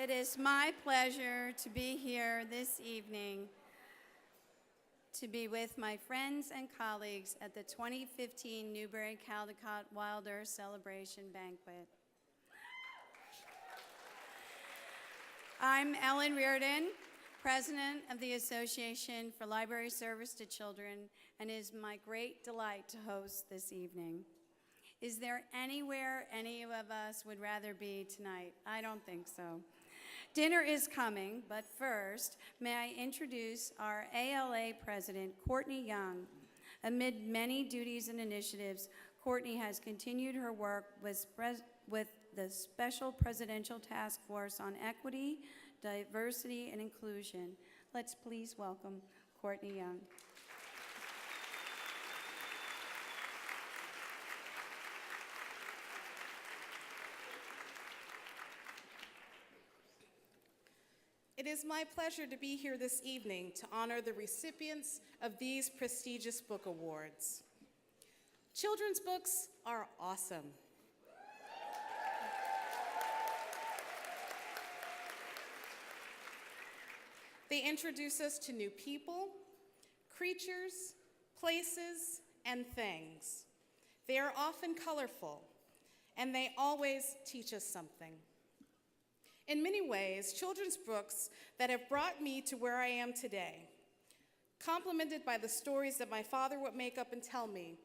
It is my pleasure to be here this evening to be with my friends and colleagues at the 2015 Newbery-Caldecott-Wilder Celebration Banquet. I'm Ellen Reardon, President of the Association for Library Service to Children, and it is my great delight to host this evening. Is there anywhere any of us would rather be tonight? I don't think so. Dinner is coming, but first, may I introduce our ALA President, Courtney Young. Amid many duties and initiatives, Courtney has continued her work with the Special Presidential Task Force on Equity, Diversity, and Inclusion. Let's please welcome Courtney Young. It is my pleasure to be here this evening to honor the recipients of these prestigious book awards. Children's books are awesome. They introduce us to new people, creatures, places, and things. They are often colorful, and they always teach us something. In many ways, children's books that have brought me to where I am today, complemented by the stories that my father would make up and tell me,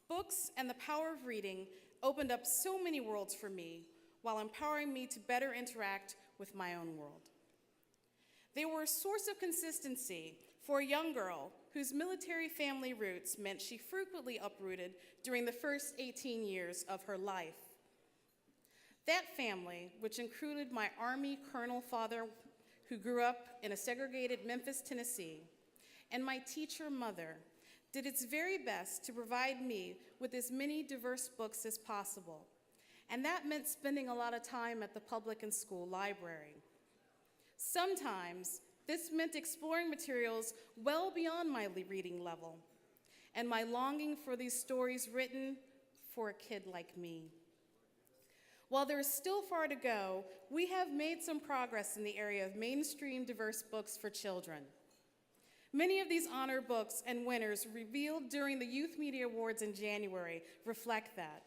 books and the power of reading opened up so many worlds for me while empowering me to better interact with my own world. They were a source of consistency for a young girl whose military family roots meant she frequently uprooted during the first 18 years of her life. That family, which included my Army colonel father who grew up in a segregated Memphis, Tennessee, and my teacher mother, did its very best to provide me with as many diverse books as possible. And that meant spending a lot of time at the public and school library. Sometimes this meant exploring materials well beyond my reading level and my longing for these stories written for a kid like me. While there is still far to go, we have made some progress in the area of mainstream diverse books for children. Many of these honor books and winners revealed during the Youth Media Awards in January reflect that.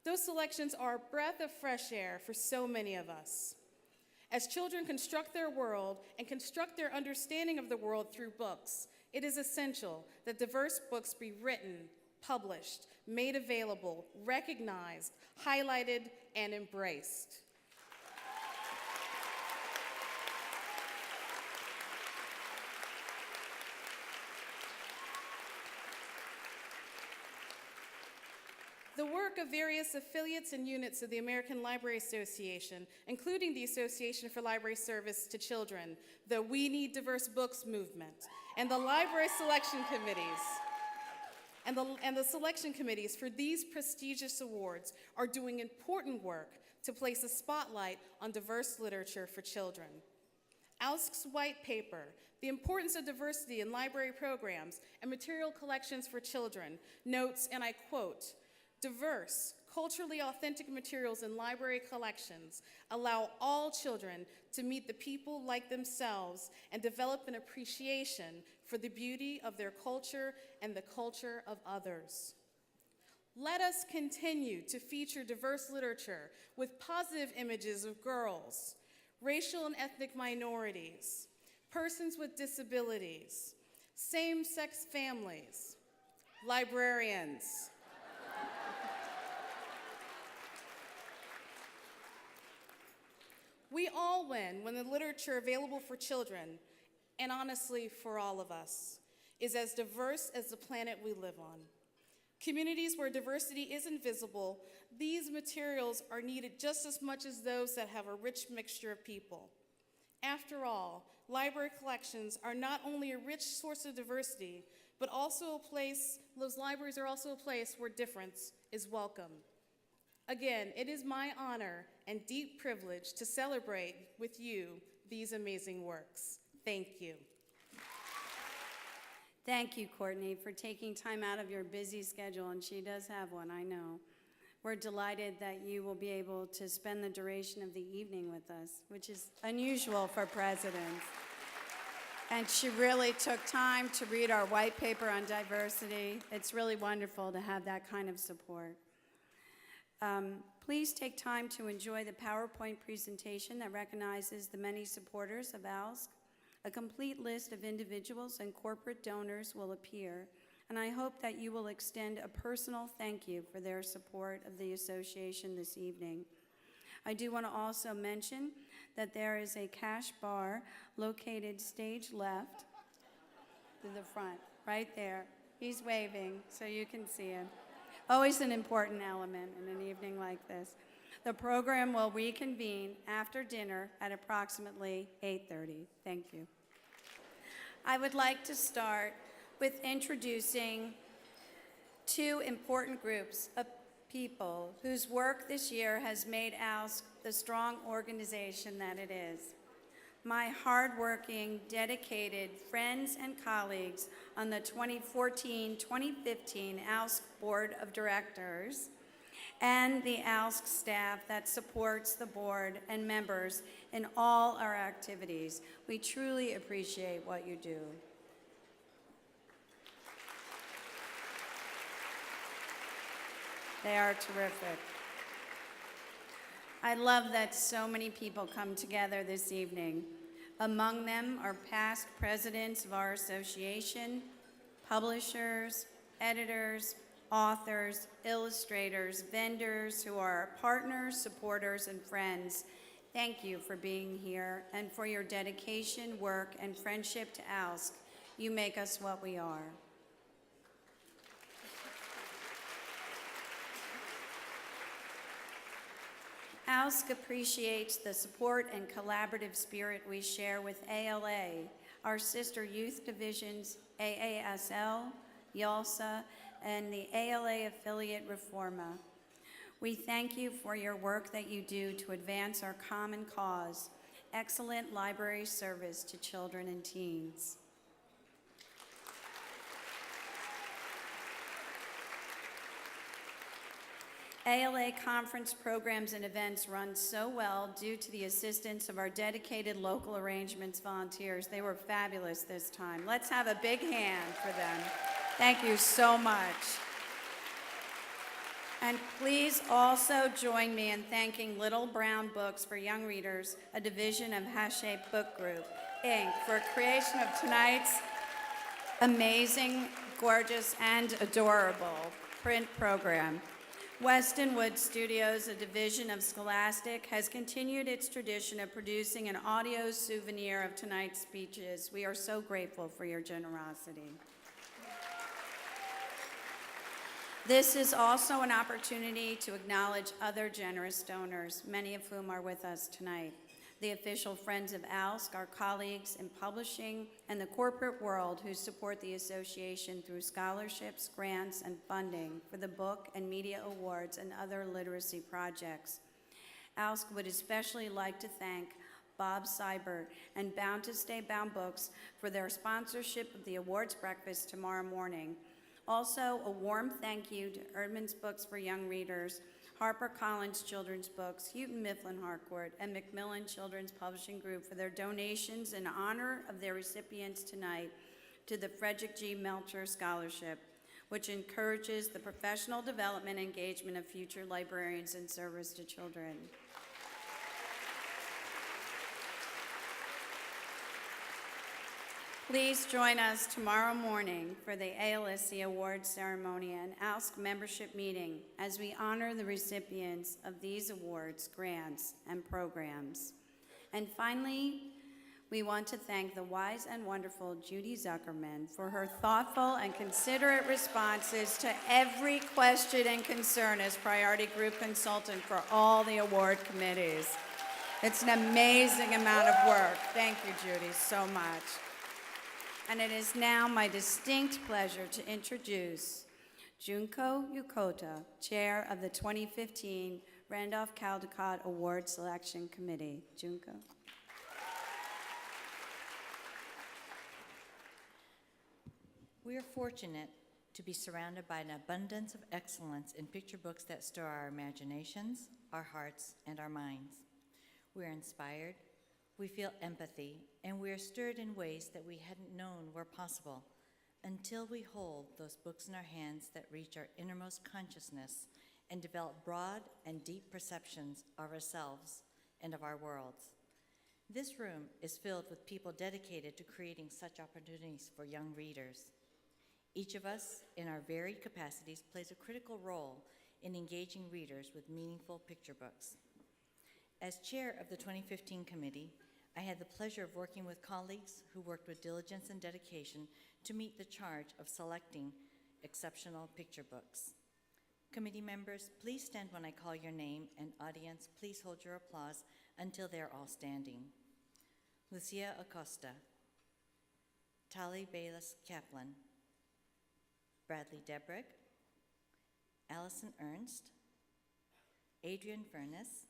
Those selections are a breath of fresh air for so many of us. As children construct their world and construct their understanding of the world through books, it is essential that diverse books be written, published, made available, recognized, highlighted, and embraced. The work of various affiliates and units of the American Library Association, including the Association for Library Service to Children, the We Need Diverse Books movement, and the Library Selection Committees, and the selection committees for these prestigious awards are doing important work to place a spotlight on diverse literature for children. ALSC's white paper, The Importance of Diversity in Library Programs and Material Collections for Children, notes, and I quote, "Diverse, culturally authentic materials in library collections allow all children to meet the people like themselves and develop an appreciation for the beauty of their culture and the culture of others." Let us continue to feature diverse literature with positive images of girls, racial and ethnic minorities, persons with disabilities, same-sex families, librarians, we all win when the literature available for children, and honestly for all of us, is as diverse as the planet we live on. Communities where diversity isn't visible, these materials are needed just as much as those that have a rich mixture of people. After all, library collections are not only a rich source of diversity, but also those libraries are also a place where difference is welcome. Again, it is my honor and deep privilege to celebrate with you these amazing works. Thank you. Thank you, Courtney, for taking time out of your busy schedule, and she does have one, I know. We're delighted that you will be able to spend the duration of the evening with us, which is unusual for presidents. And she really took time to read our white paper on diversity. It's really wonderful to have that kind of support. Please take time to enjoy the PowerPoint presentation that recognizes the many supporters of ALSC. A complete list of individuals and corporate donors will appear, and I hope that you will extend a personal thank you for their support of the association this evening. I do want to also mention that there is a cash bar located stage left to the front, right there. He's waving so you can see him. Always an important element in an evening like this. The program will reconvene after dinner at approximately 8:30. Thank you. I would like to start with introducing two important groups of people whose work this year has made ALSC the strong organization that it is. My hardworking, dedicated friends and colleagues on the 2014-2015 ALSC Board of Directors, and the ALSC staff that supports the board and members in all our activities. We truly appreciate what you do. They are terrific. I love that so many people come together this evening. Among them are past presidents of our association, publishers, editors, authors, illustrators, vendors who are our partners, supporters, and friends. Thank you for being here and for your dedication, work, and friendship to ALSC. You make us what we are. ALSC appreciates the support and collaborative spirit we share with ALA, our sister youth divisions, AASL, YALSA, and the ALA affiliate Reforma. We thank you for your work that you do to advance our common cause, excellent library service to children and teens. ALA conference programs and events run so well due to the assistance of our dedicated local arrangements volunteers. They were fabulous this time. Let's have a big hand for them. Thank you so much. And please also join me in thanking Little Brown Books for Young Readers, a division of Hachette Book Group, Inc., for creation of tonight's amazing, gorgeous, and adorable print program. Westonwood Studios, a division of Scholastic, has continued its tradition of producing an audio souvenir of tonight's speeches. We are so grateful for your generosity. This is also an opportunity to acknowledge other generous donors, many of whom are with us tonight. The official Friends of ALSC, our colleagues in publishing, and the corporate world who support the association through scholarships, grants, and funding for the book and media awards and other literacy projects. ALSC would especially like to thank Bob Seibert and Bound to Stay Bound Books for their sponsorship of the awards breakfast tomorrow morning. Also, a warm thank you to Erdman's Books for Young Readers, HarperCollins Children's Books, Houghton Mifflin Harcourt, and Macmillan Children's Publishing Group for their donations in honor of their recipients tonight to the Frederick G. Melcher Scholarship, which encourages the professional development and engagement of future librarians in service to children. Please join us tomorrow morning for the ALSC Awards Ceremony and ALSC membership meeting as we honor the recipients of these awards, grants, and programs. And finally, we want to thank the wise and wonderful Judy Zuckerman for her thoughtful and considerate responses to every question and concern as priority group consultant for all the award committees. It's an amazing amount of work. Thank you, Judy, so much. And it is now my distinct pleasure to introduce Junko Yokota, Chair of the 2015 Randolph-Caldecott Award Selection Committee. Junko. We are fortunate to be surrounded by an abundance of excellence in picture books that stir our imaginations, our hearts, and our minds. We are inspired, we feel empathy, and we are stirred in ways that we hadn't known were possible until we hold those books in our hands that reach our innermost consciousness and develop broad and deep perceptions of ourselves and of our worlds. This room is filled with people dedicated to creating such opportunities for young readers. Each of us, in our varied capacities, plays a critical role in engaging readers with meaningful picture books. As chair of the 2015 committee, I had the pleasure of working with colleagues who worked with diligence and dedication to meet the charge of selecting exceptional picture books. Committee members, please stand when I call your name, and audience, please hold your applause until they're all standing. Lucia Acosta, Tali Bayless Kaplan, Bradley Debrick, Allison Ernst, Adrian Furness,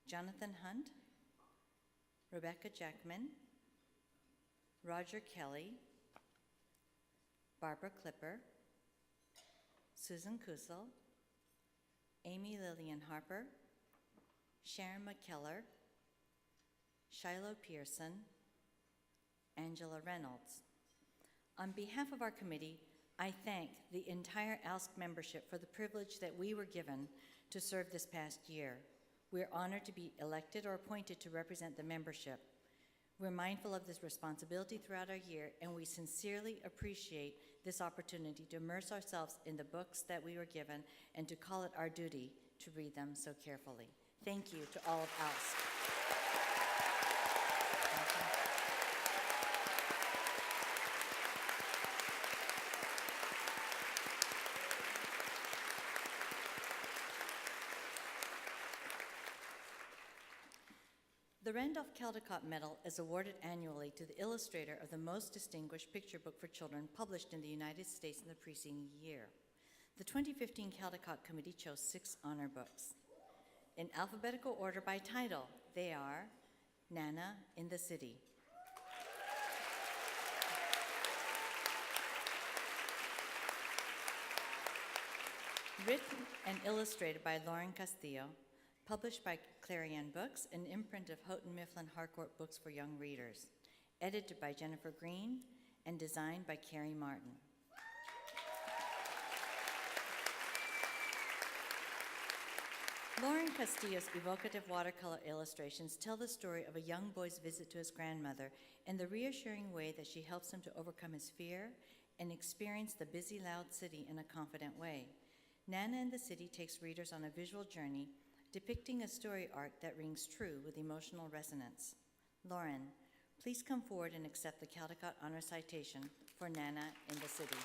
Jonathan Hunt, Rebecca Jackman, Roger Kelly, Barbara Clipper, Susan Kusel, Amy Lillian Harper, Sharon McKellar, Shiloh Pearson, Angela Reynolds. On behalf of our committee, I thank the entire ALSC membership for the privilege that we were given to serve this past year. We're honored to be elected or appointed to represent the membership. We're mindful of this responsibility throughout our year, and we sincerely appreciate this opportunity to immerse ourselves in the books that we were given and to call it our duty to read them so carefully. Thank you to all of ALSC. The Randolph-Caldecott Medal is awarded annually to the illustrator of the most distinguished picture book for children published in the United States in the preceding year. The 2015 Caldecott Committee chose 6 honor books. In alphabetical order by title, they are Nana in the City, written and illustrated by Lauren Castillo, published by Clarion Books, an imprint of Houghton Mifflin Harcourt Books for Young Readers, edited by Jennifer Green, and designed by Carrie Martin. Lauren Castillo's evocative watercolor illustrations tell the story of a young boy's visit to his grandmother and the reassuring way that she helps him to overcome his fear and experience the busy, loud city in a confident way. Nana in the City takes readers on a visual journey depicting a story arc that rings true with emotional resonance. Lauren, please come forward and accept the Caldecott Honor Citation for Nana in the City.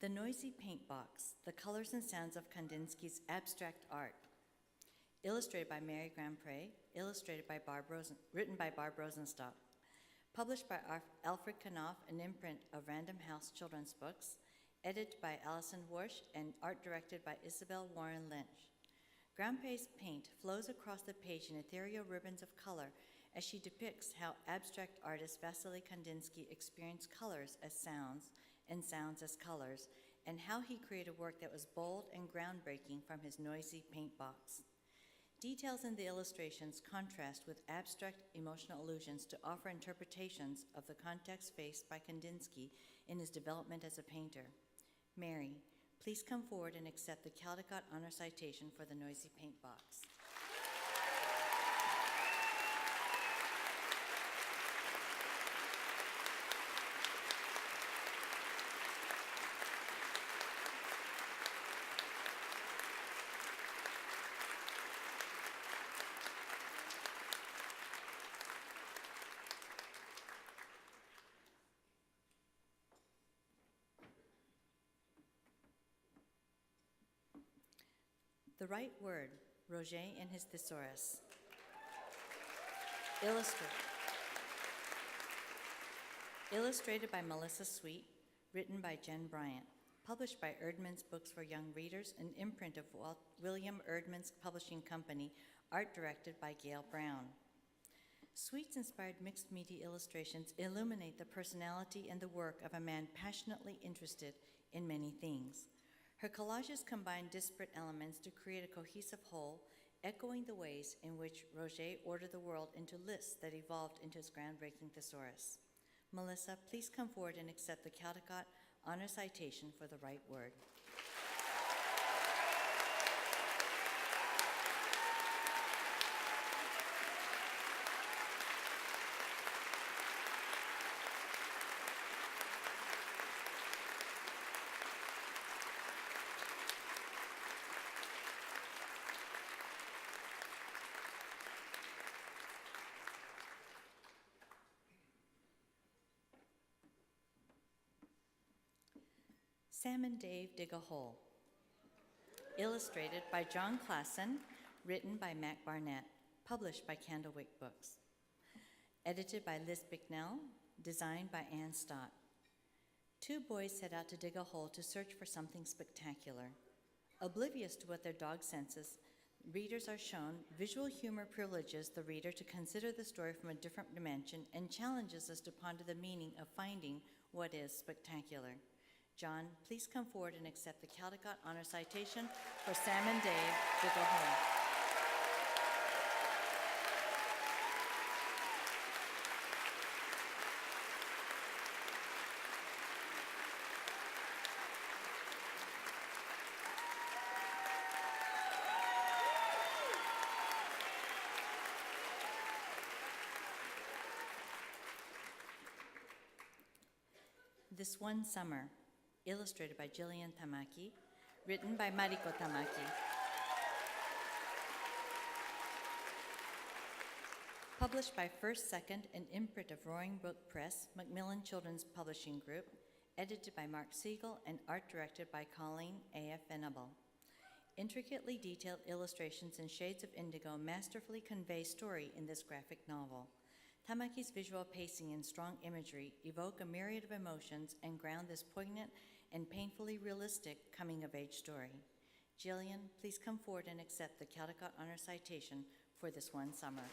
The Noisy Paint Box, The Colors and Sounds of Kandinsky's Abstract Art, illustrated by Mary Grandpre, written by Barb Rosenstock, published by Alfred Knopf, an imprint of Random House Children's Books, edited by Allison Warsh, and art directed by Isabel Warren Lynch. Grandpre's paint flows across the page in ethereal ribbons of color as she depicts how abstract artist Vasily Kandinsky experienced colors as sounds and sounds as colors, and how he created work that was bold and groundbreaking from his noisy paint box. Details in the illustrations contrast with abstract emotional allusions to offer interpretations of the context faced by Kandinsky in his development as a painter. Mary, please come forward and accept the Caldecott Honor Citation for the Noisy Paint Box. The Right Word, Roget and his Thesaurus. Illustrated by Melissa Sweet, written by Jen Bryant, published by Erdman's Books for Young Readers, an imprint of William Erdman's Publishing Company, art directed by Gail Brown. Sweet's inspired mixed media illustrations illuminate the personality and the work of a man passionately interested in many things. Her collages combine disparate elements to create a cohesive whole, echoing the ways in which Roget ordered the world into lists that evolved into his groundbreaking thesaurus. Melissa, please come forward and accept the Caldecott Honor Citation for the right word. Sam and Dave Dig a Hole. Illustrated by John Klassen, written by Mac Barnett, published by Candlewick Books. Edited by Liz Bicknell, designed by Ann Stott. Two boys set out to dig a hole to search for something spectacular. Oblivious to what their dog senses, readers are shown visual humor privileges the reader to consider the story from a different dimension and challenges us to ponder the meaning of finding what is spectacular. John, please come forward and accept the Caldecott Honor Citation for Sam and Dave Dig a Hole. This One Summer, illustrated by Jillian Tamaki, written by Mariko Tamaki. Published by First Second, an imprint of Roaring Brook Press, Macmillan Children's Publishing Group, edited by Mark Siegel and art directed by Colleen A.F. Venable. Intricately detailed illustrations in shades of indigo masterfully convey story in this graphic novel. Tamaki's visual pacing and strong imagery evoke a myriad of emotions and ground this poignant and painfully realistic coming-of-age story. Jillian, please come forward and accept the Caldecott Honor Citation for This One Summer.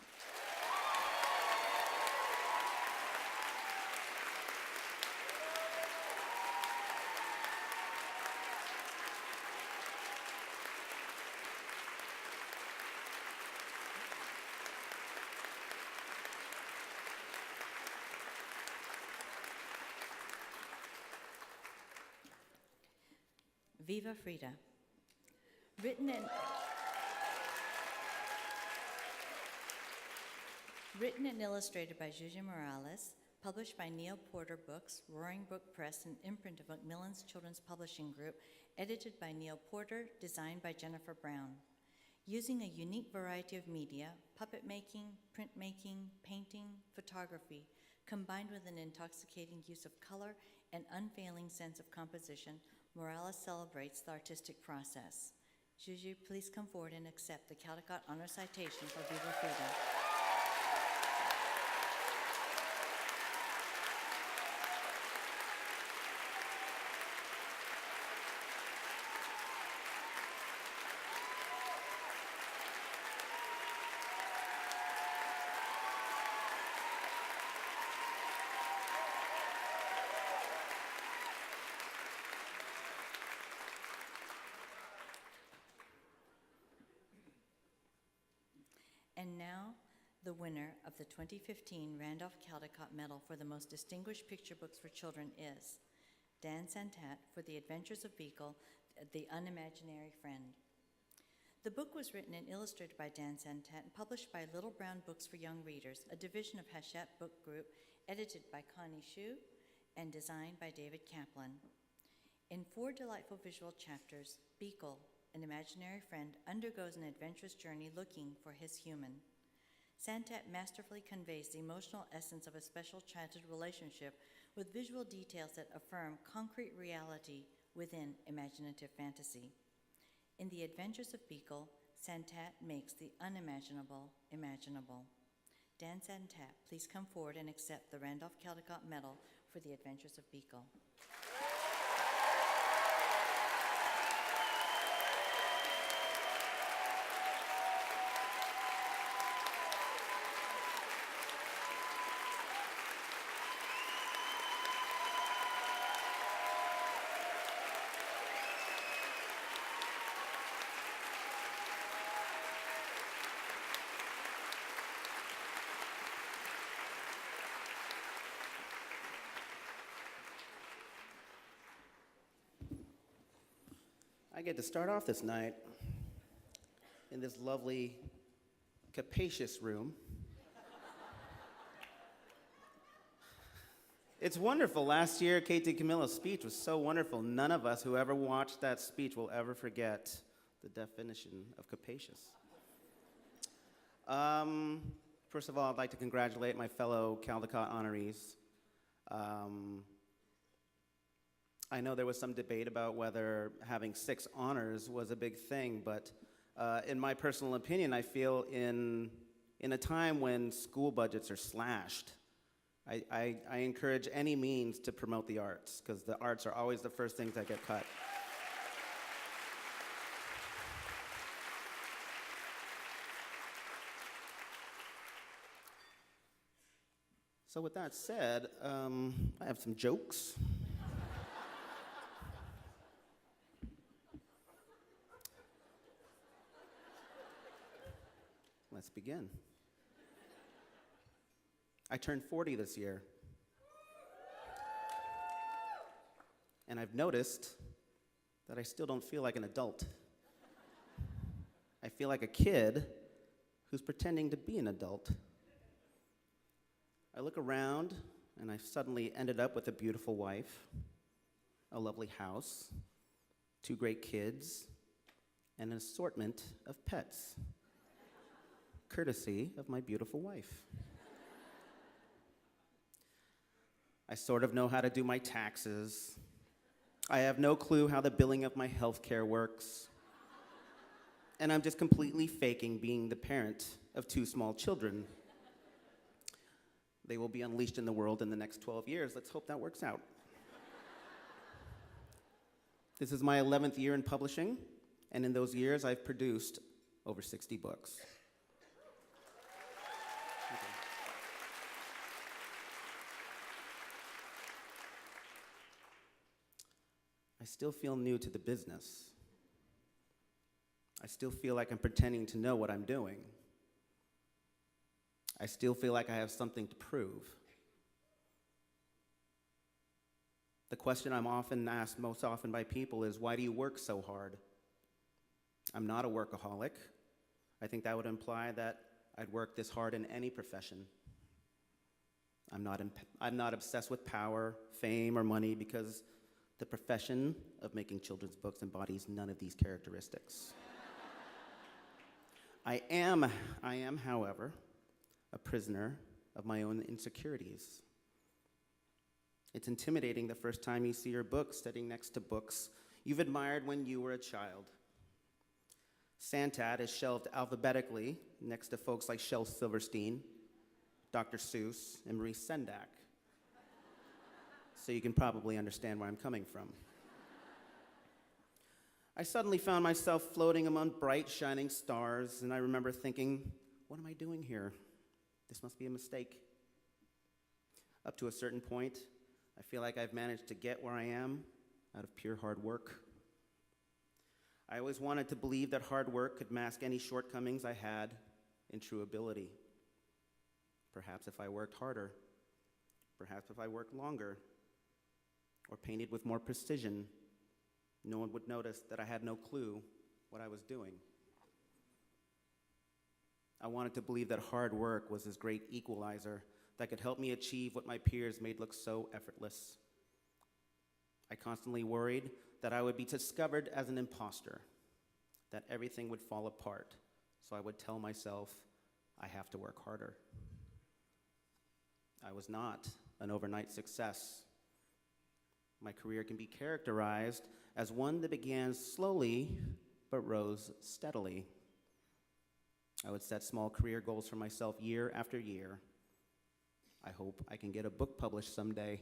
Viva, Frida. Written and illustrated by Julia Morales, published by Neil Porter Books, Roaring Brook Press, an imprint of Macmillan's Children's Publishing Group, edited by Neil Porter, designed by Jennifer Brown. Using a unique variety of media, puppet making, printmaking, painting, photography, combined with an intoxicating use of color and unfailing sense of composition, Morales celebrates the artistic process. Juju, please come forward and accept the Caldecott Honor Citation for Viva Frida. And now, the winner of the 2015 Randolph-Caldecott Medal for the Most Distinguished Picture Books for Children is Dan Santat for The Adventures of Beekle, The Unimaginary Friend. The book was written and illustrated by Dan Santat and published by Little Brown Books for Young Readers, a division of Hachette Book Group, edited by Connie Shu and designed by David Kaplan. In 4 delightful visual chapters, Beekle, an imaginary friend, undergoes an adventurous journey looking for his human. Santat masterfully conveys the emotional essence of a special childhood relationship with visual details that affirm concrete reality within imaginative fantasy. In the Adventures of Beekle, Santat makes the unimaginable imaginable. Dan Santat, please come forward and accept the Randolph-Caldecott Medal for the Adventures of Beekle. I get to start off this night in this lovely, capacious room. It's wonderful. Last year, Katie Camilla's speech was so wonderful. None of us who ever watched that speech will ever forget the definition of capacious. First of all, I'd like to congratulate my fellow Caldecott honorees. I know there was some debate about whether having 6 honors was a big thing, but in my personal opinion, I feel in a time when school budgets are slashed, I encourage any means to promote the arts, because the arts are always the first things that get cut. So with that said, I have some jokes. Let's begin. I turned 40 this year. And I've noticed that I still don't feel like an adult. I feel like a kid who's pretending to be an adult. I look around and I've suddenly ended up with a beautiful wife, a lovely house, 2 great kids, and an assortment of pets, courtesy of my beautiful wife. I sort of know how to do my taxes. I have no clue how the billing of my health care works. And I'm just completely faking being the parent of 2 small children. They will be unleashed in the world in the next 12 years. Let's hope that works out. This is my 11th year in publishing, and in those years, I've produced over 60 books. I still feel new to the business. I still feel like I'm pretending to know what I'm doing. I still feel like I have something to prove. The question I'm often asked most often by people is, why do you work so hard? I'm not a workaholic. I think that would imply that I'd work this hard in any profession. I'm not obsessed with power, fame, or money, because the profession of making children's books embodies none of these characteristics. I am, however, a prisoner of my own insecurities. It's intimidating the first time you see your book sitting next to books you've admired when you were a child. Santat is shelved alphabetically next to folks like Shel Silverstein, Dr. Seuss, and Maurice Sendak. So you can probably understand where I'm coming from. I suddenly found myself floating among bright, shining stars, and I remember thinking, what am I doing here? This must be a mistake. Up to a certain point, I feel like I've managed to get where I am out of pure hard work. I always wanted to believe that hard work could mask any shortcomings I had in true ability. Perhaps if I worked harder, perhaps if I worked longer, or painted with more precision, no one would notice that I had no clue what I was doing. I wanted to believe that hard work was this great equalizer that could help me achieve what my peers made look so effortless. I constantly worried that I would be discovered as an imposter, that everything would fall apart, so I would tell myself, I have to work harder. I was not an overnight success. My career can be characterized as one that began slowly but rose steadily. I would set small career goals for myself year after year. I hope I can get a book published someday.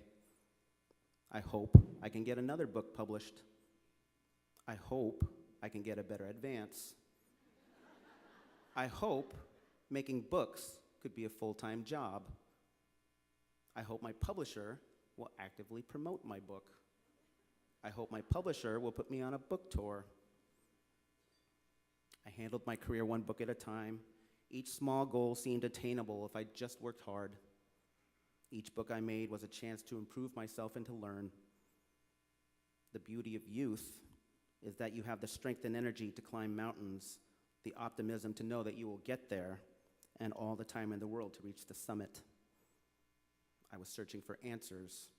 I hope I can get another book published. I hope I can get a better advance. I hope making books could be a full-time job. I hope my publisher will actively promote my book. I hope my publisher will put me on a book tour. I handled my career one book at a time. Each small goal seemed attainable if I just worked hard. Each book I made was a chance to improve myself and to learn. The beauty of youth is that you have the strength and energy to climb mountains, the optimism to know that you will get there, and all the time in the world to reach the summit. I was searching for answers,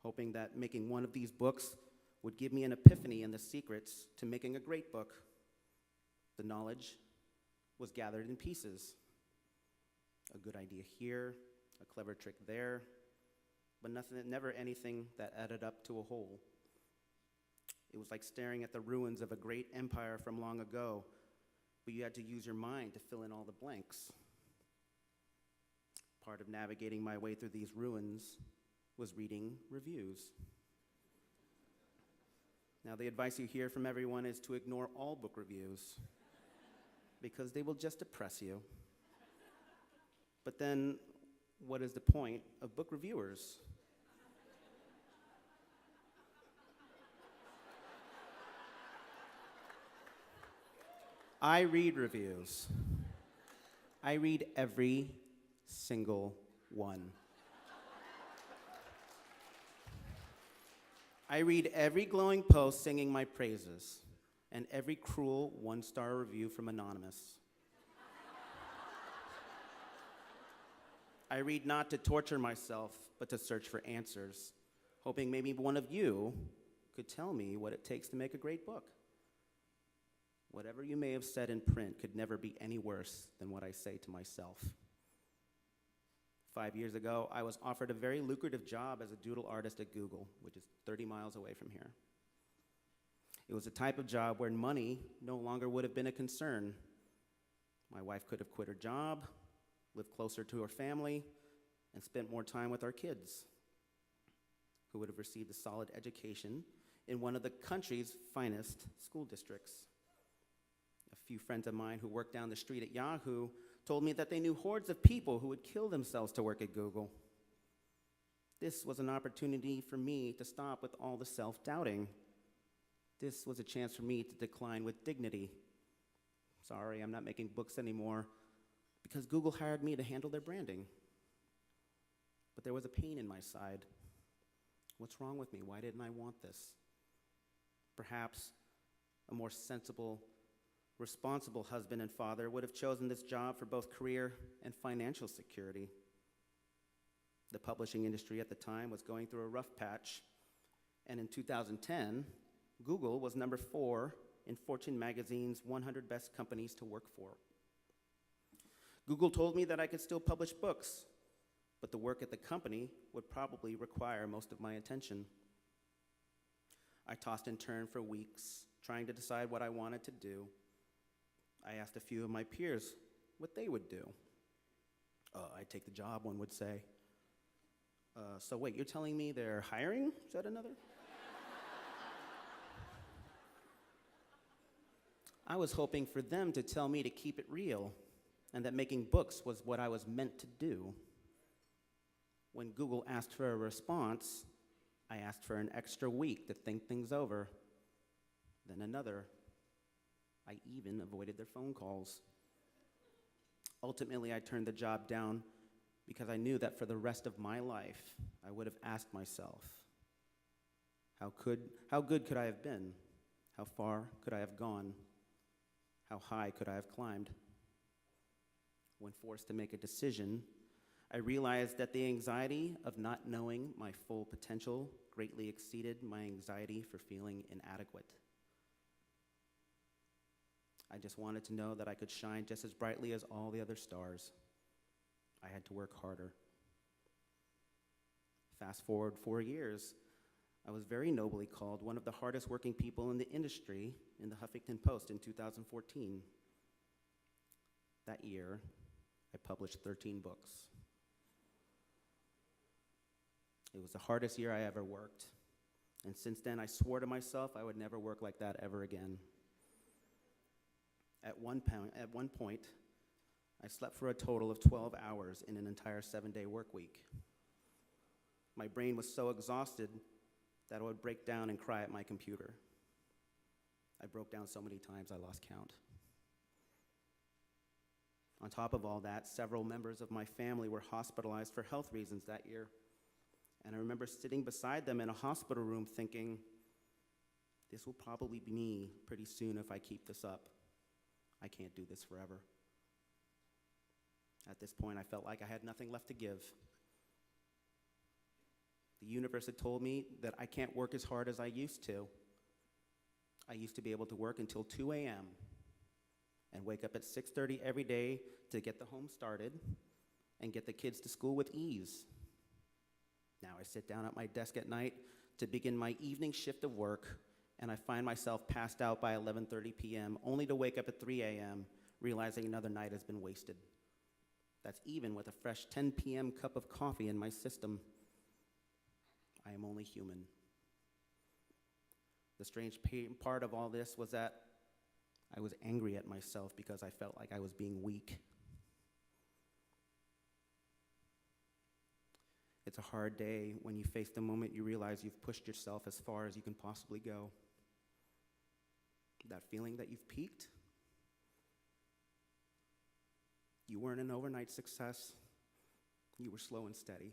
hoping that making one of these books would give me an epiphany in the secrets to making a great book. The knowledge was gathered in pieces. A good idea here, a clever trick there, but never anything that added up to a whole. It was like staring at the ruins of a great empire from long ago, but you had to use your mind to fill in all the blanks. Part of navigating my way through these ruins was reading reviews. Now, the advice you hear from everyone is to ignore all book reviews because they will just depress you. But then, what is the point of book reviewers? I read reviews. I read every single one. I read every glowing post singing my praises and every cruel one-star review from Anonymous. I read not to torture myself, but to search for answers, hoping maybe one of you could tell me what it takes to make a great book. Whatever you may have said in print could never be any worse than what I say to myself. 5 years ago, I was offered a very lucrative job as a doodle artist at Google, which is 30 miles away from here. It was a type of job where money no longer would have been a concern. My wife could have quit her job, lived closer to her family, and spent more time with our kids, who would have received a solid education in one of the country's finest school districts. A few friends of mine who worked down the street at Yahoo told me that they knew hordes of people who would kill themselves to work at Google. This was an opportunity for me to stop with all the self-doubting. This was a chance for me to decline with dignity. Sorry, I'm not making books anymore because Google hired me to handle their branding. But there was a pain in my side. What's wrong with me? Why didn't I want this? Perhaps a more sensible, responsible husband and father would have chosen this job for both career and financial security. The publishing industry at the time was going through a rough patch, and in 2010, Google was number 4 in Fortune magazine's 100 best companies to work for. Google told me that I could still publish books, but the work at the company would probably require most of my attention. I tossed and turned for weeks, trying to decide what I wanted to do. I asked a few of my peers what they would do. I'd take the job, one would say. So wait, you're telling me they're hiring? Said another. I was hoping for them to tell me to keep it real and that making books was what I was meant to do. When Google asked for a response, I asked for an extra week to think things over, then another. I even avoided their phone calls. Ultimately, I turned the job down because I knew that for the rest of my life, I would have asked myself, how good could I have been? How far could I have gone? How high could I have climbed? When forced to make a decision, I realized that the anxiety of not knowing my full potential greatly exceeded my anxiety for feeling inadequate. I just wanted to know that I could shine just as brightly as all the other stars. I had to work harder. Fast forward 4 years, I was very nobly called one of the hardest working people in the industry in the Huffington Post in 2014. That year, I published 13 books. It was the hardest year I ever worked. And since then, I swore to myself I would never work like that ever again. At one point, I slept for a total of 12 hours in an entire 7-day work week. My brain was so exhausted that I would break down and cry at my computer. I broke down so many times I lost count. On top of all that, several members of my family were hospitalized for health reasons that year. And I remember sitting beside them in a hospital room thinking, this will probably be me pretty soon if I keep this up. I can't do this forever. At this point, I felt like I had nothing left to give. The universe had told me that I can't work as hard as I used to. I used to be able to work until 2 a.m. and wake up at 6:30 every day to get the home started and get the kids to school with ease. Now I sit down at my desk at night to begin my evening shift of work, and I find myself passed out by 11:30 p.m., only to wake up at 3 a.m., realizing another night has been wasted. That's even with a fresh 10 p.m. cup of coffee in my system. I am only human. The strange part of all this was that I was angry at myself because I felt like I was being weak. It's a hard day when you face the moment you realize you've pushed yourself as far as you can possibly go. That feeling that you've peaked. You weren't an overnight success. You were slow and steady.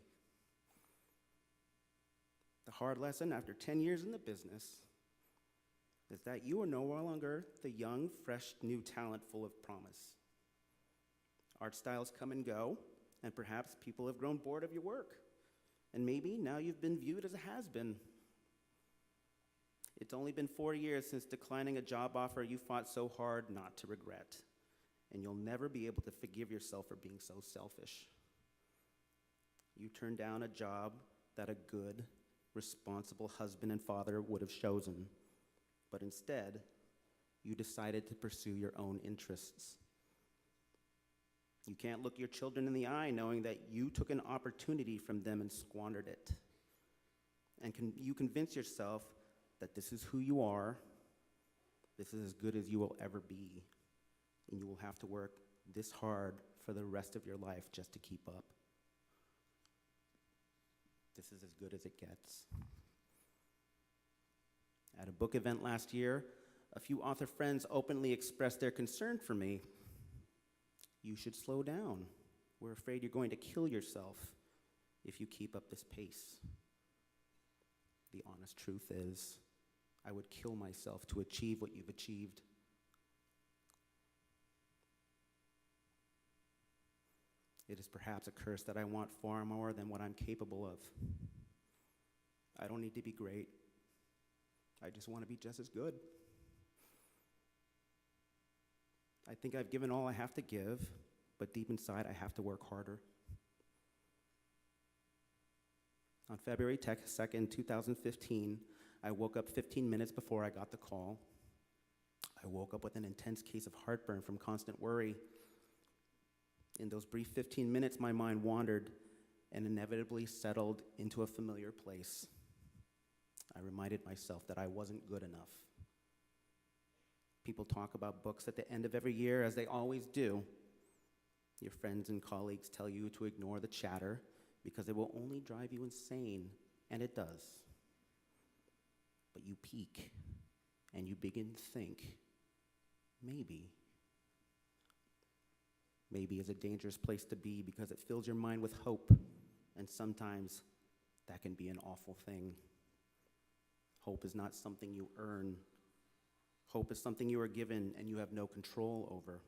The hard lesson after 10 years in the business is that you are no longer the young, fresh, new talent full of promise. Art styles come and go, and perhaps people have grown bored of your work. And maybe now you've been viewed as a has-been. It's only been 4 years since declining a job offer you fought so hard not to regret, and you'll never be able to forgive yourself for being so selfish. You turned down a job that a good, responsible husband and father would have chosen, but instead, you decided to pursue your own interests. You can't look your children in the eye knowing that you took an opportunity from them and squandered it. And you convince yourself that this is who you are, this is as good as you will ever be, and you will have to work this hard for the rest of your life just to keep up. This is as good as it gets. At a book event last year, a few author friends openly expressed their concern for me. You should slow down. We're afraid you're going to kill yourself if you keep up this pace. The honest truth is, I would kill myself to achieve what you've achieved. It is perhaps a curse that I want far more than what I'm capable of. I don't need to be great. I just want to be just as good. I think I've given all I have to give, but deep inside I have to work harder. On February 2nd, 2015, I woke up 15 minutes before I got the call. I woke up with an intense case of heartburn from constant worry. In those brief 15 minutes, my mind wandered and inevitably settled into a familiar place. I reminded myself that I wasn't good enough. People talk about books at the end of every year, as they always do. Your friends and colleagues tell you to ignore the chatter because it will only drive you insane, and it does. But you peak, and you begin to think, maybe. Maybe is a dangerous place to be because it fills your mind with hope, and sometimes that can be an awful thing. Hope is not something you earn. Hope is something you are given and you have no control over.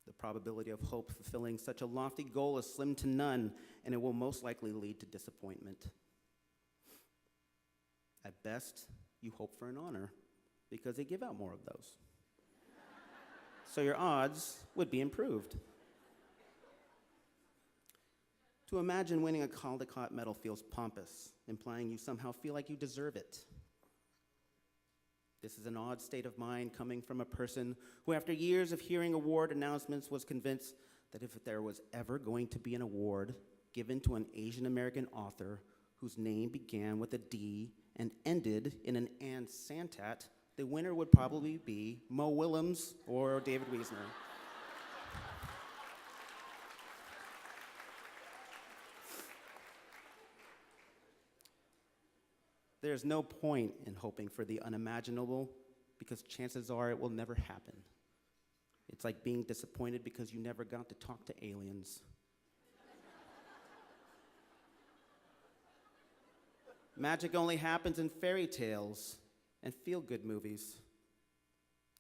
The probability of hope fulfilling such a lofty goal is slim to none, and it will most likely lead to disappointment. At best, you hope for an honor because they give out more of those. So your odds would be improved. To imagine winning a Caldecott medal feels pompous, implying you somehow feel like you deserve it. This is an odd state of mind coming from a person who, after years of hearing award announcements, was convinced that if there was ever going to be an award given to an Asian American author whose name began with a D and ended in an and Santat, the winner would probably be Mo Willems or David Wiesner. There's no point in hoping for the unimaginable because chances are it will never happen. It's like being disappointed because you never got to talk to aliens. Magic only happens in fairy tales and feel-good movies.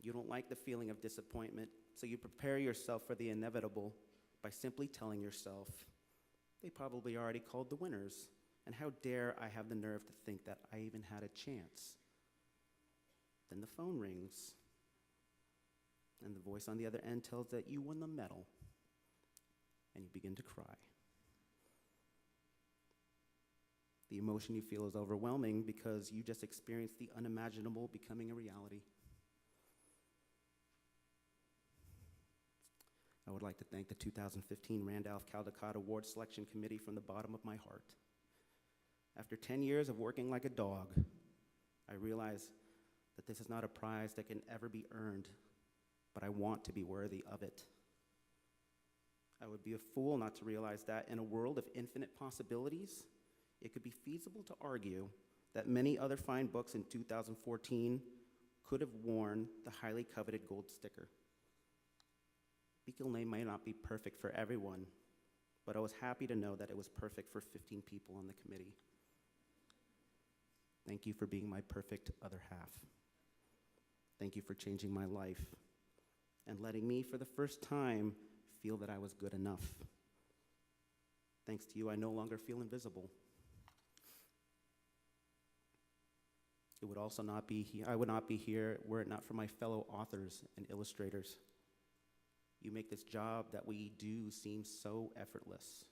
You don't like the feeling of disappointment, so you prepare yourself for the inevitable by simply telling yourself, they probably already called the winners, and how dare I have the nerve to think that I even had a chance. Then the phone rings, and the voice on the other end tells that you won the medal, and you begin to cry. The emotion you feel is overwhelming because you just experienced the unimaginable becoming a reality. I would like to thank the 2015 Randolph-Caldecott Award Selection Committee from the bottom of my heart. After 10 years of working like a dog, I realize that this is not a prize that can ever be earned, but I want to be worthy of it. I would be a fool not to realize that in a world of infinite possibilities, it could be feasible to argue that many other fine books in 2014 could have worn the highly coveted gold sticker. Beekle may not be perfect for everyone, but I was happy to know that it was perfect for 15 people on the committee. Thank you for being my perfect other half. Thank you for changing my life and letting me, for the first time, feel that I was good enough. Thanks to you, I no longer feel invisible. I would not be here were it not for my fellow authors and illustrators. You make this job that we do seem so effortless,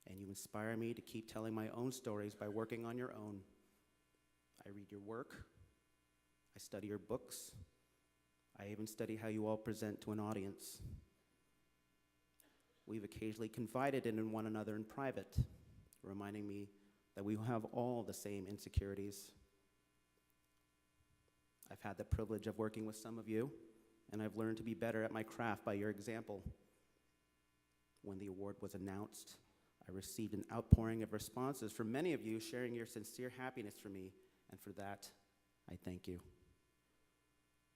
and you inspire me to keep telling my own stories by working on your own. I read your work, I study your books, I even study how you all present to an audience. We've occasionally confided in one another in private, reminding me that we have all the same insecurities. I've had the privilege of working with some of you, and I've learned to be better at my craft by your example. When the award was announced, I received an outpouring of responses from many of you sharing your sincere happiness for me, and for that, I thank you.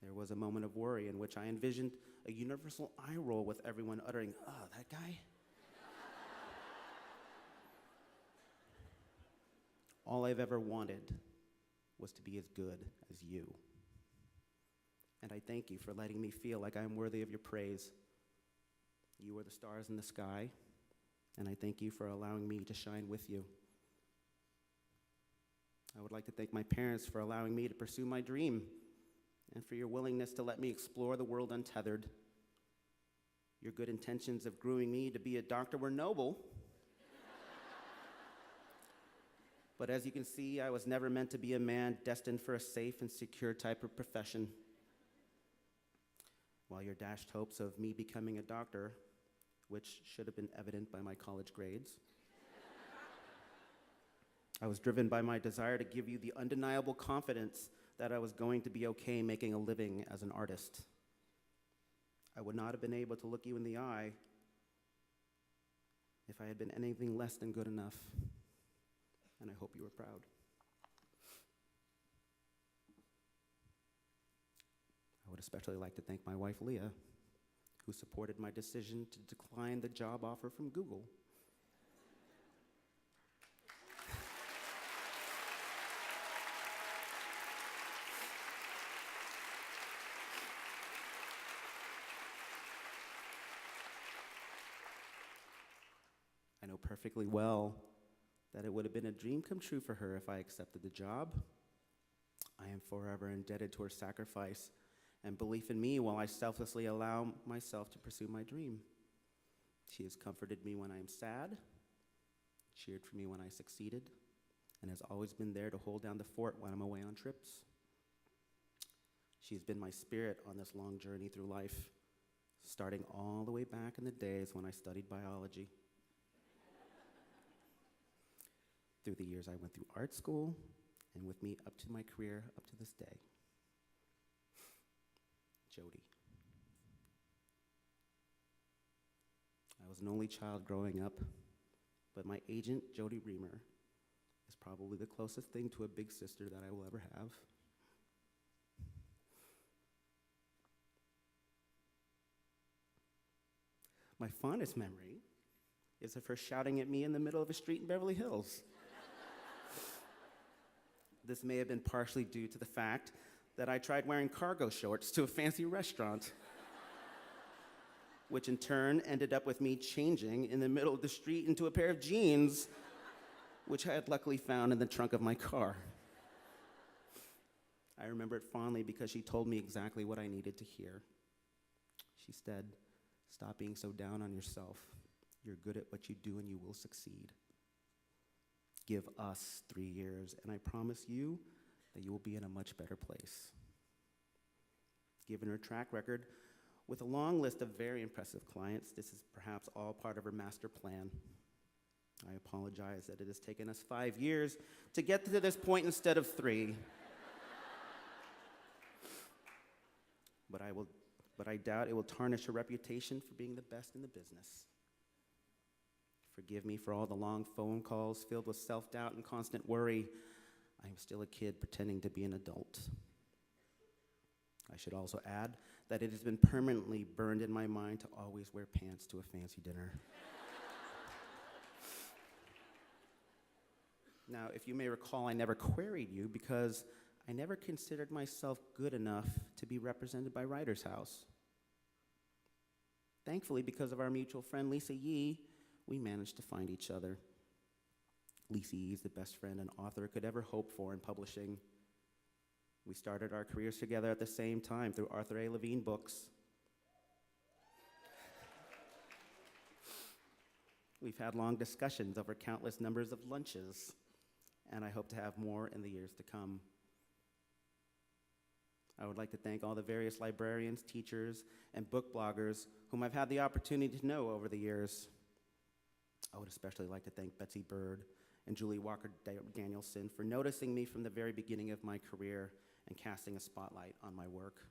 There was a moment of worry in which I envisioned a universal eye roll with everyone uttering, "Oh, that guy?" All I've ever wanted was to be as good as you. And I thank you for letting me feel like I am worthy of your praise. You are the stars in the sky, and I thank you for allowing me to shine with you. I would like to thank my parents for allowing me to pursue my dream and for your willingness to let me explore the world untethered. Your good intentions of grooming me to be a doctor were noble. But as you can see, I was never meant to be a man destined for a safe and secure type of profession. While your dashed hopes of me becoming a doctor, which should have been evident by my college grades, I was driven by my desire to give you the undeniable confidence that I was going to be okay making a living as an artist. I would not have been able to look you in the eye if I had been anything less than good enough, and I hope you were proud. I would especially like to thank my wife, Leah, who supported my decision to decline the job offer from Google. I know perfectly well that it would have been a dream come true for her if I accepted the job. I am forever indebted to her sacrifice and belief in me while I selflessly allow myself to pursue my dream. She has comforted me when I am sad cheered for me when I succeeded, and has always been there to hold down the fort when I'm away on trips. She's been my spirit on this long journey through life, starting all the way back in the days when I studied biology. Through the years I went through art school, and with me up to my career up to this day. Jody. I was an only child growing up, but my agent, Jody Reamer, is probably the closest thing to a big sister that I will ever have. My fondest memory is of her shouting at me in the middle of a street in Beverly Hills. This may have been partially due to the fact that I tried wearing cargo shorts to a fancy restaurant, which in turn ended up with me changing in the middle of the street into a pair of jeans, which I had luckily found in the trunk of my car. I remember it fondly because she told me exactly what I needed to hear. She said, "Stop being so down on yourself. You're good at what you do and you will succeed. Give us 3 years, and I promise you that you will be in a much better place." Given her track record, with a long list of very impressive clients, this is perhaps all part of her master plan. I apologize that it has taken us 5 years to get to this point instead of 3. But I doubt it will tarnish her reputation for being the best in the business. Forgive me for all the long phone calls filled with self-doubt and constant worry. I am still a kid pretending to be an adult. I should also add that it has been permanently burned in my mind to always wear pants to a fancy dinner. Now, if you may recall, I never queried you because I never considered myself good enough to be represented by Writer's House. Thankfully, because of our mutual friend Lisa Yee, we managed to find each other. Lisa Yee is the best friend an author could ever hope for in publishing. We started our careers together at the same time through Arthur A. Levine books. We've had long discussions over countless numbers of lunches, and I hope to have more in the years to come. I would like to thank all the various librarians, teachers, and book bloggers whom I've had the opportunity to know over the years. I would especially like to thank Betsy Bird and Julie Walker-Danielson for noticing me from the very beginning of my career and casting a spotlight on my work.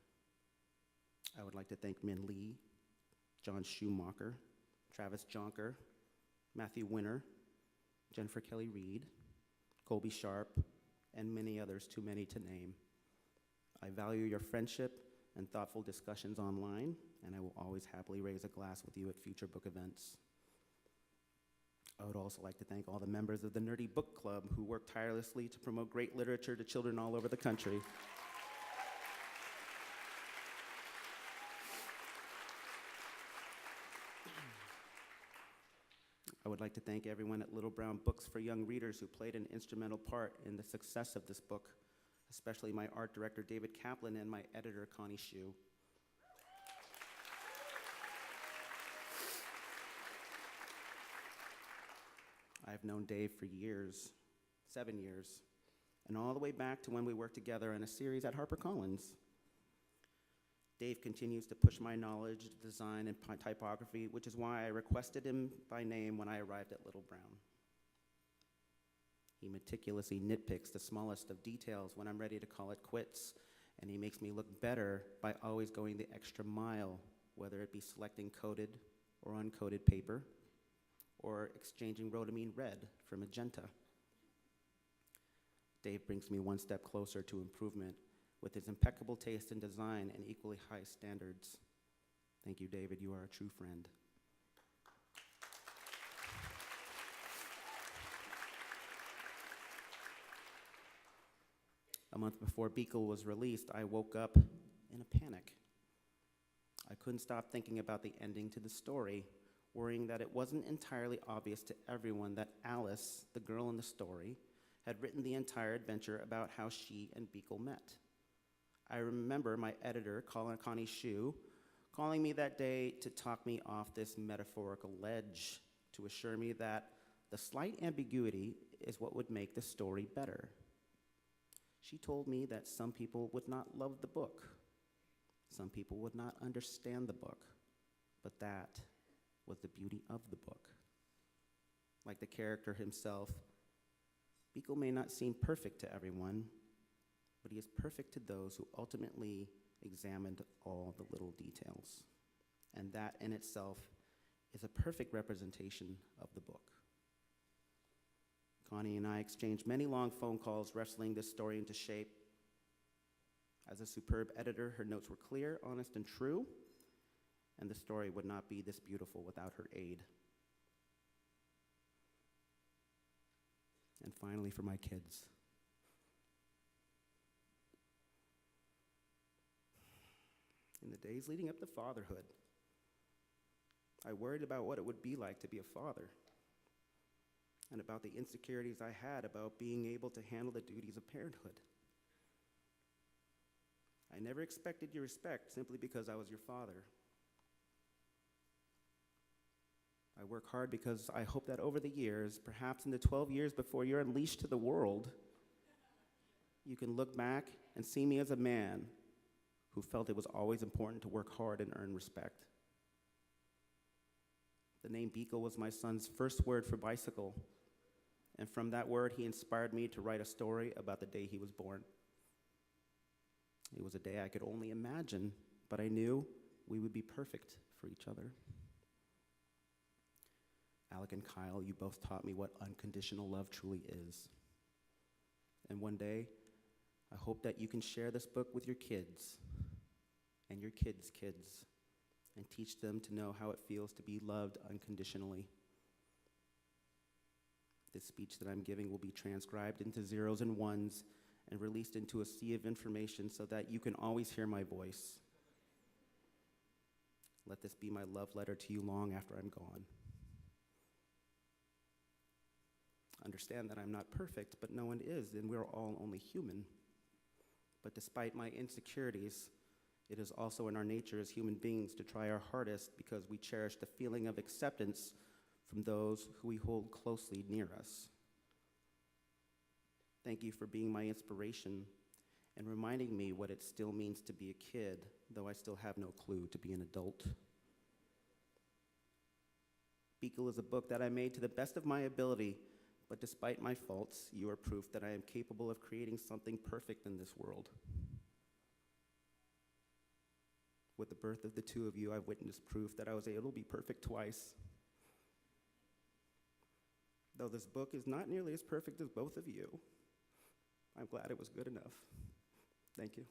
I would like to thank Min Lee, John Schumacher, Travis Jonker, Matthew Winter, Jennifer Kelly Reed, Colby Sharp, and many others, too many to name. I value your friendship and thoughtful discussions online, and I will always happily raise a glass with you at future book events. I would also like to thank all the members of the Nerdy Book Club who work tirelessly to promote great literature to children all over the country. I would like to thank everyone at Little Brown Books for Young Readers who played an instrumental part in the success of this book, especially my art director, David Kaplan, and my editor, Connie Hsu. I've known Dave for years, 7 years, and all the way back to when we worked together on a series at HarperCollins. Dave continues to push my knowledge of design and typography, which is why I requested him by name when I arrived at Little Brown. He meticulously nitpicks the smallest of details when I'm ready to call it quits, and he makes me look better by always going the extra mile, whether it be selecting coated or uncoated paper, or exchanging rhodamine red for magenta. Dave brings me one step closer to improvement with his impeccable taste in design and equally high standards. Thank you, David. You are a true friend. A month before Beekle was released, I woke up in a panic. I couldn't stop thinking about the ending to the story, worrying that it wasn't entirely obvious to everyone that Alice, the girl in the story, had written the entire adventure about how she and Beekle met. I remember my editor, Connie Hsu, calling me that day to talk me off this metaphorical ledge, to assure me that The slight ambiguity is what would make the story better. She told me that some people would not love the book. Some people would not understand the book, but that was the beauty of the book. Like the character himself, Beekle may not seem perfect to everyone, but he is perfect to those who ultimately examined all the little details. And that in itself is a perfect representation of the book. Connie and I exchanged many long phone calls wrestling this story into shape. As a superb editor, her notes were clear, honest, and true, and the story would not be this beautiful without her aid. And finally, for my kids. In the days leading up to fatherhood, I worried about what it would be like to be a father, and about the insecurities I had about being able to handle the duties of parenthood. I never expected your respect simply because I was your father. I work hard because I hope that over the years, perhaps in the 12 years before you're unleashed to the world, you can look back and see me as a man who felt it was always important to work hard and earn respect. The name Beekle was my son's first word for bicycle, and from that word, he inspired me to write a story about the day he was born. It was a day I could only imagine, but I knew we would be perfect for each other. Alec and Kyle, you both taught me what unconditional love truly is. And one day, I hope that you can share this book with your kids and your kids' kids and teach them to know how it feels to be loved unconditionally. This speech that I'm giving will be transcribed into zeros and ones and released into a sea of information so that you can always hear my voice. Let this be my love letter to you long after I'm gone. Understand that I'm not perfect, but no one is, and we're all only human. But despite my insecurities, it is also in our nature as human beings to try our hardest because we cherish the feeling of acceptance from those who we hold closely near us. Thank you for being my inspiration and reminding me what it still means to be a kid, though I still have no clue to be an adult. Beekle is a book that I made to the best of my ability, but despite my faults, you are proof that I am capable of creating something perfect in this world. With the birth of the two of you, I've witnessed proof that I was able to be perfect twice. Though this book is not nearly as perfect as both of you, I'm glad it was good enough. Thank you.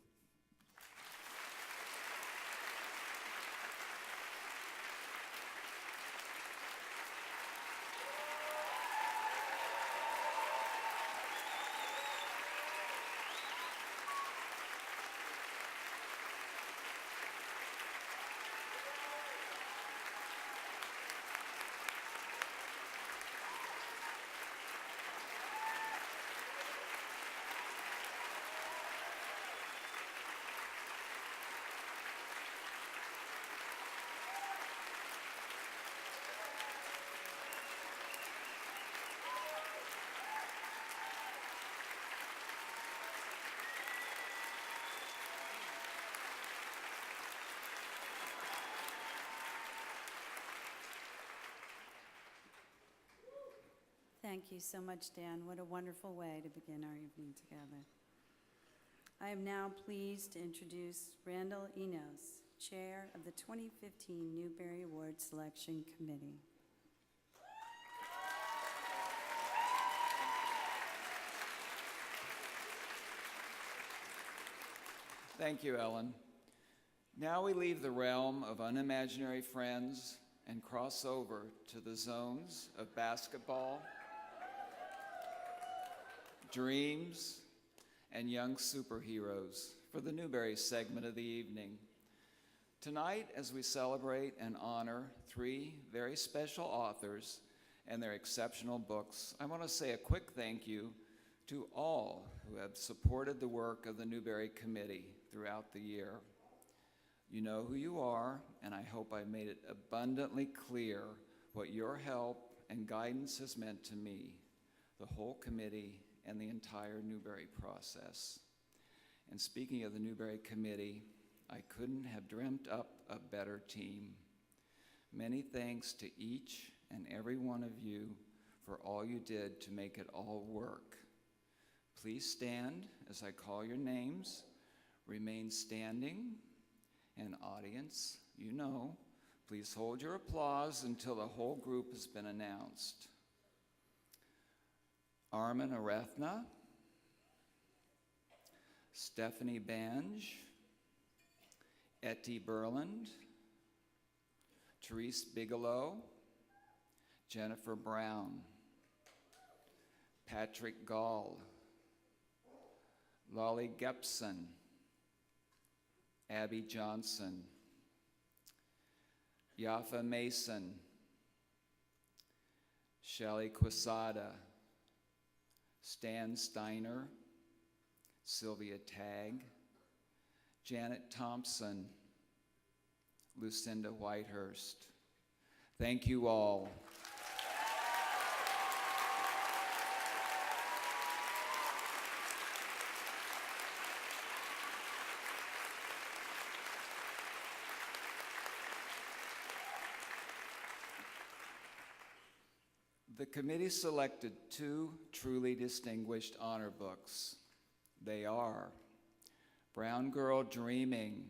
Thank you so much, Dan. What a wonderful way to begin our evening together. I am now pleased to introduce Randall Enos, Chair of the 2015 Newbery Award Selection Committee. Thank you, Ellen. Now we leave the realm of unimaginary friends and cross over to the zones of basketball, dreams, and young superheroes for the Newbery segment of the evening. Tonight, as we celebrate and honor three very special authors and their exceptional books, I want to say a quick thank you to all who have supported the work of the Newbery Committee throughout the year. You know who you are, and I hope I made it abundantly clear what your help and guidance has meant to me, the whole committee, and the entire Newbery process. And speaking of the Newbery Committee, I couldn't have dreamt up a better team. Many thanks to each and every one of you for all you did to make it all work. Please stand as I call your names. Remain standing. And audience, you know, please hold your applause until the whole group has been announced. Armin Arethna, Stephanie Bange, Etty Berland, Therese Bigelow, Jennifer Brown, Patrick Gall, Lolly Gepson, Abby Johnson, Yafa Mason, Shelley Quisada, Stan Steiner, Sylvia Tagg, Janet Thompson, Lucinda Whitehurst. Thank you all. The committee selected 2 truly distinguished honor books. They are Brown Girl Dreaming,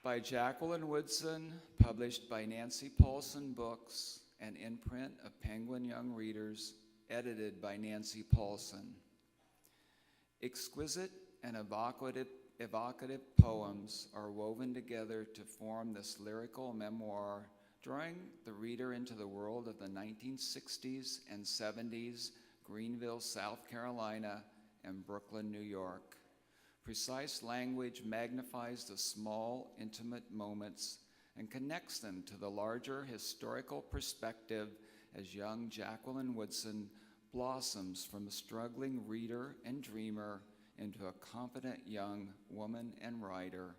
by Jacqueline Woodson, published by Nancy Paulson Books, an imprint of Penguin Young Readers, edited by Nancy Paulson. Exquisite and evocative poems are woven together to form this lyrical memoir, drawing the reader into the world of the 1960s and 70s, Greenville, South Carolina, and Brooklyn, New York. Precise language magnifies the small, intimate moments and connects them to the larger historical perspective as young Jacqueline Woodson blossoms from a struggling reader and dreamer into a confident young woman and writer.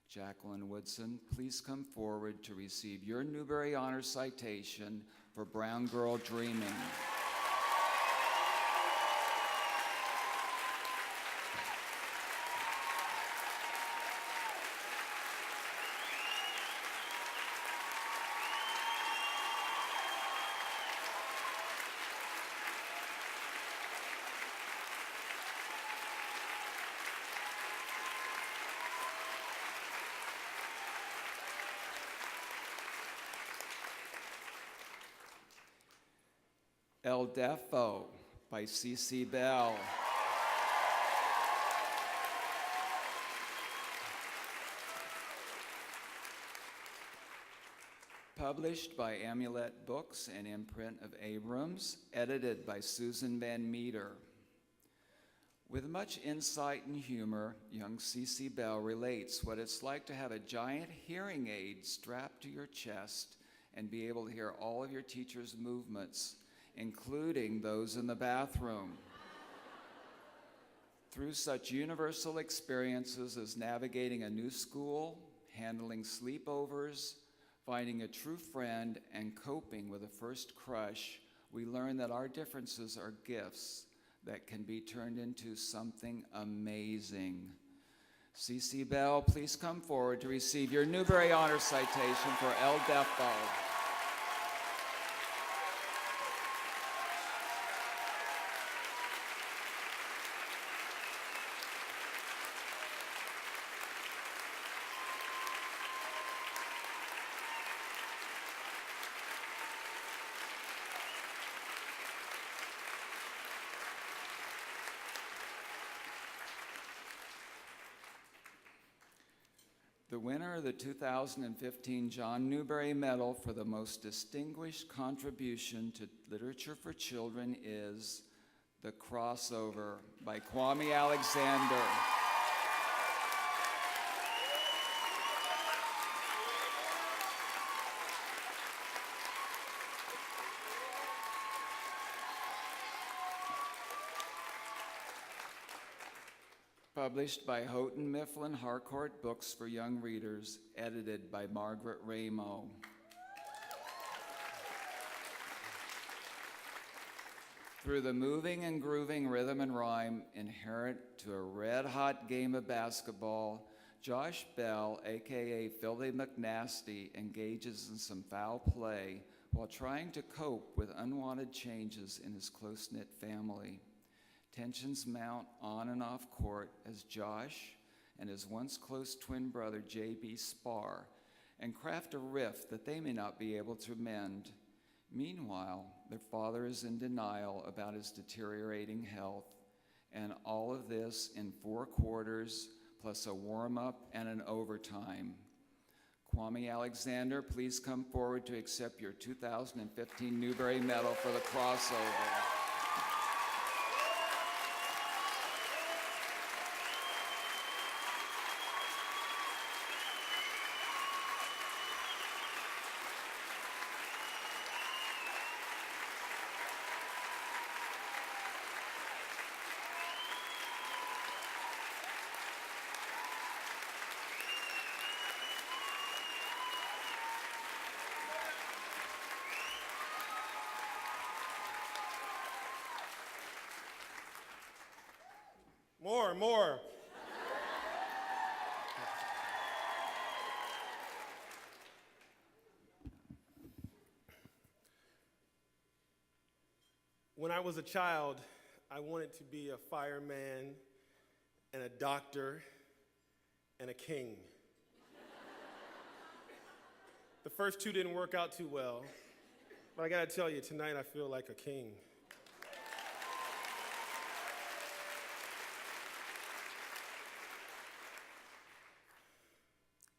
Jacqueline Woodson, please come forward to receive your Newbery Honors citation for Brown Girl Dreaming. El Deafo by Cece Bell. Published by Amulet Books and imprint of Abrams, edited by Susan Van Meter. With much insight and humor, young Cece Bell relates what it's like to have a giant hearing aid strapped to your chest and be able to hear all of your teacher's movements, including those in the bathroom. Through such universal experiences as navigating a new school, handling sleepovers, finding a true friend, and coping with a first crush, we learn that our differences are gifts that can be turned into something amazing. Cece Bell, please come forward to receive your Newbery Honors citation for El Deafo. The winner of the 2015 John Newbery Medal for the most distinguished contribution to literature for children is The Crossover by Kwame Alexander. Published by Houghton Mifflin Harcourt Books for Young Readers, edited by Margaret Ramo. Through the moving and grooving rhythm and rhyme inherent to a red-hot game of basketball, Josh Bell, aka Philly McNasty, engages in some foul play while trying to cope with unwanted changes in his close-knit family. Tensions mount on and off court as Josh and his once close twin brother JB spar and craft a rift that they may not be able to mend. Meanwhile, their father is in denial about his deteriorating health, and all of this in 4 quarters, plus a warm-up and an overtime. Kwame Alexander, please come forward to accept your 2015 Newbery Medal for the crossover. More. When I was a child, I wanted to be a fireman and a doctor and a king. The first 2 didn't work out too well, but I gotta tell you, tonight I feel like a king.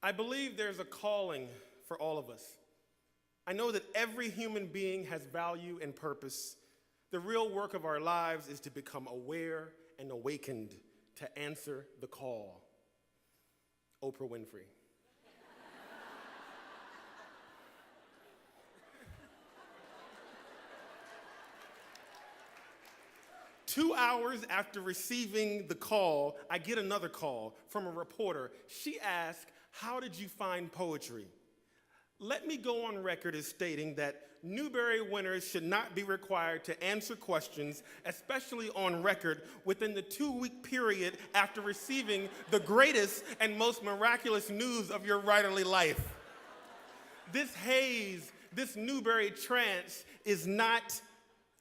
I believe there's a calling for all of us. I know that every human being has value and purpose. The real work of our lives is to become aware and awakened to answer the call. Oprah Winfrey. 2 hours after receiving the call, I get another call from a reporter. She asked, "How did you find poetry?" Let me go on record as stating that Newbery winners should not be required to answer questions, especially on record, within the 2-week period after receiving the greatest and most miraculous news of your writerly life. This haze, this Newbery trance is not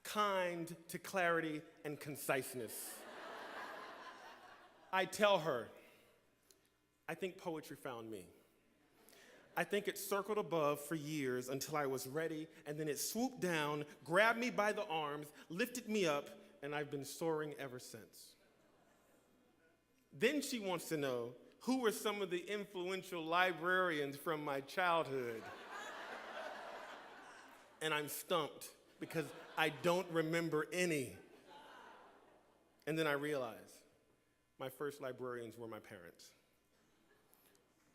kind to clarity and conciseness. I tell her, I think poetry found me. I think it circled above for years until I was ready, and then it swooped down, grabbed me by the arms, lifted me up, and I've been soaring ever since. Then she wants to know who were some of the influential librarians from my childhood. And I'm stumped because I don't remember any. And then I realize my first librarians were my parents.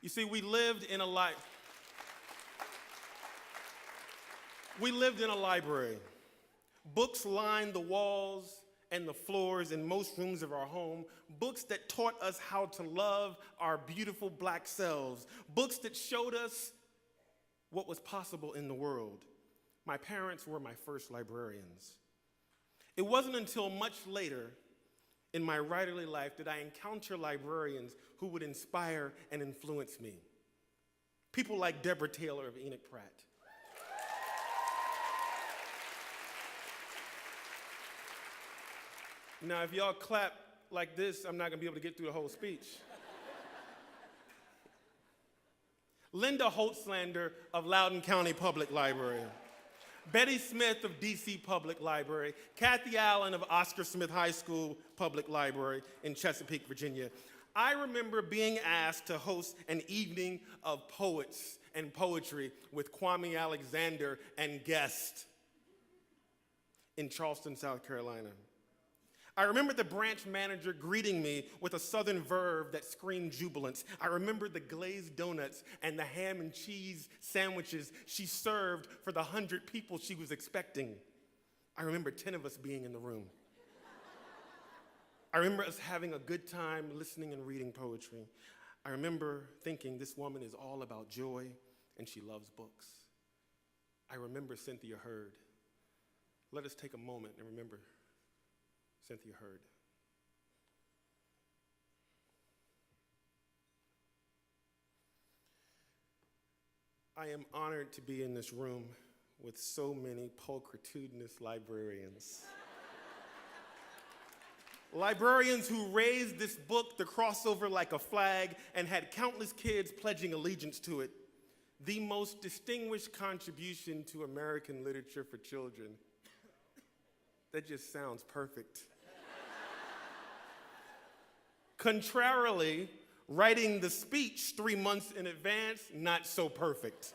You see, we lived in a library. Books lined the walls and the floors in most rooms of our home. Books that taught us how to love our beautiful black selves. Books that showed us what was possible in the world. My parents were my first librarians. It wasn't until much later in my writerly life did I encounter librarians who would inspire and influence me. People like Deborah Taylor of Enoch Pratt. Now, if y'all clap like this, I'm not gonna be able to get through the whole speech. Linda Holtzlander of Loudoun County Public Library. Betty Smith of DC Public Library, Kathy Allen of Oscar Smith High School Public Library in Chesapeake, Virginia. I remember being asked to host an evening of poets and poetry with Kwame Alexander and guests in Charleston, South Carolina. I remember the branch manager greeting me with a southern verve that screamed jubilance. I remember the glazed donuts and the ham and cheese sandwiches she served for the 100 people she was expecting. I remember 10 of us being in the room. I remember us having a good time listening and reading poetry. I remember thinking this woman is all about joy and she loves books. I remember Cynthia Hurd. Let us take a moment and remember Cynthia Hurd. I am honored to be in this room with so many pulchritudinous librarians. Librarians who raised this book, The Crossover, like a flag and had countless kids pledging allegiance to it. The most distinguished contribution to American literature for children. That just sounds perfect. Contrarily, writing the speech 3 months in advance, not so perfect.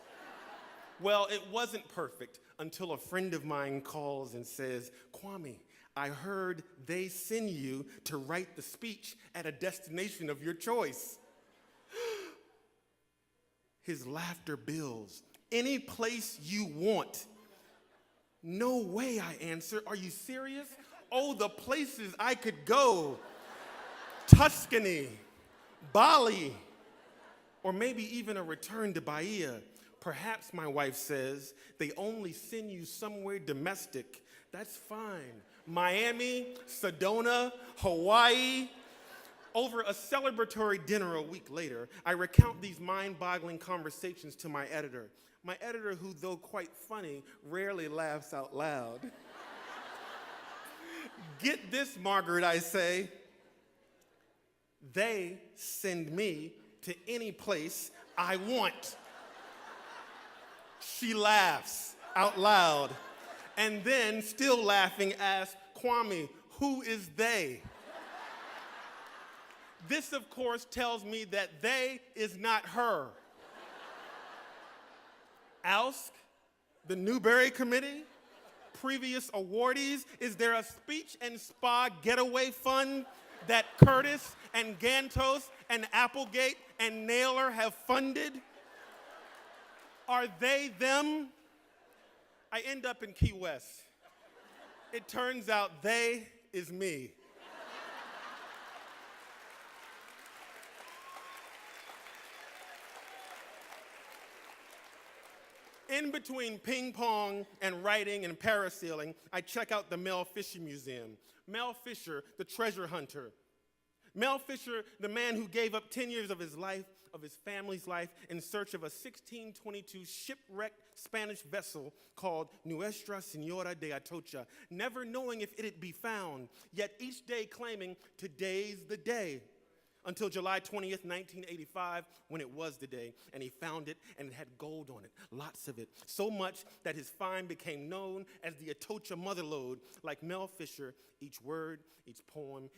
Well, it wasn't perfect until a friend of mine calls and says, Kwame, I heard they send you to write the speech at a destination of your choice. His laughter builds. Any place you want. No way, I answer. Are you serious? Oh, the places I could go. Tuscany, Bali, or maybe even a return to Bahia. Perhaps, my wife says, they only send you somewhere domestic. That's fine. Miami, Sedona, Hawaii. Over a celebratory dinner a week later, I recount these mind-boggling conversations to my editor. My editor, who, though quite funny, rarely laughs out loud. Get this, Margaret, I say. They send me to any place I want. She laughs out loud, and then, still laughing, asks, Kwame, who is they? This, of course, tells me that they is not her. Ask the Newbery Committee, previous awardees, is there a speech and spa getaway fund that Curtis and Gantos and Applegate and Naylor have funded? Are they them? I end up in Key West. It turns out they is me. In between ping pong and writing and parasailing, I check out the Mel Fisher Museum. Mel Fisher, the treasure hunter. Mel Fisher, the man who gave up 10 years of his life, of his family's life, in search of a 1622 shipwrecked Spanish vessel called Nuestra Senora de Atocha, never knowing if it'd be found, yet each day claiming today's the day. Until July 20th, 1985, when it was the day, and he found it, and it had gold on it, lots of it, so much that his find became known as the Atocha Motherlode. Like Mel Fisher, each word, each poem,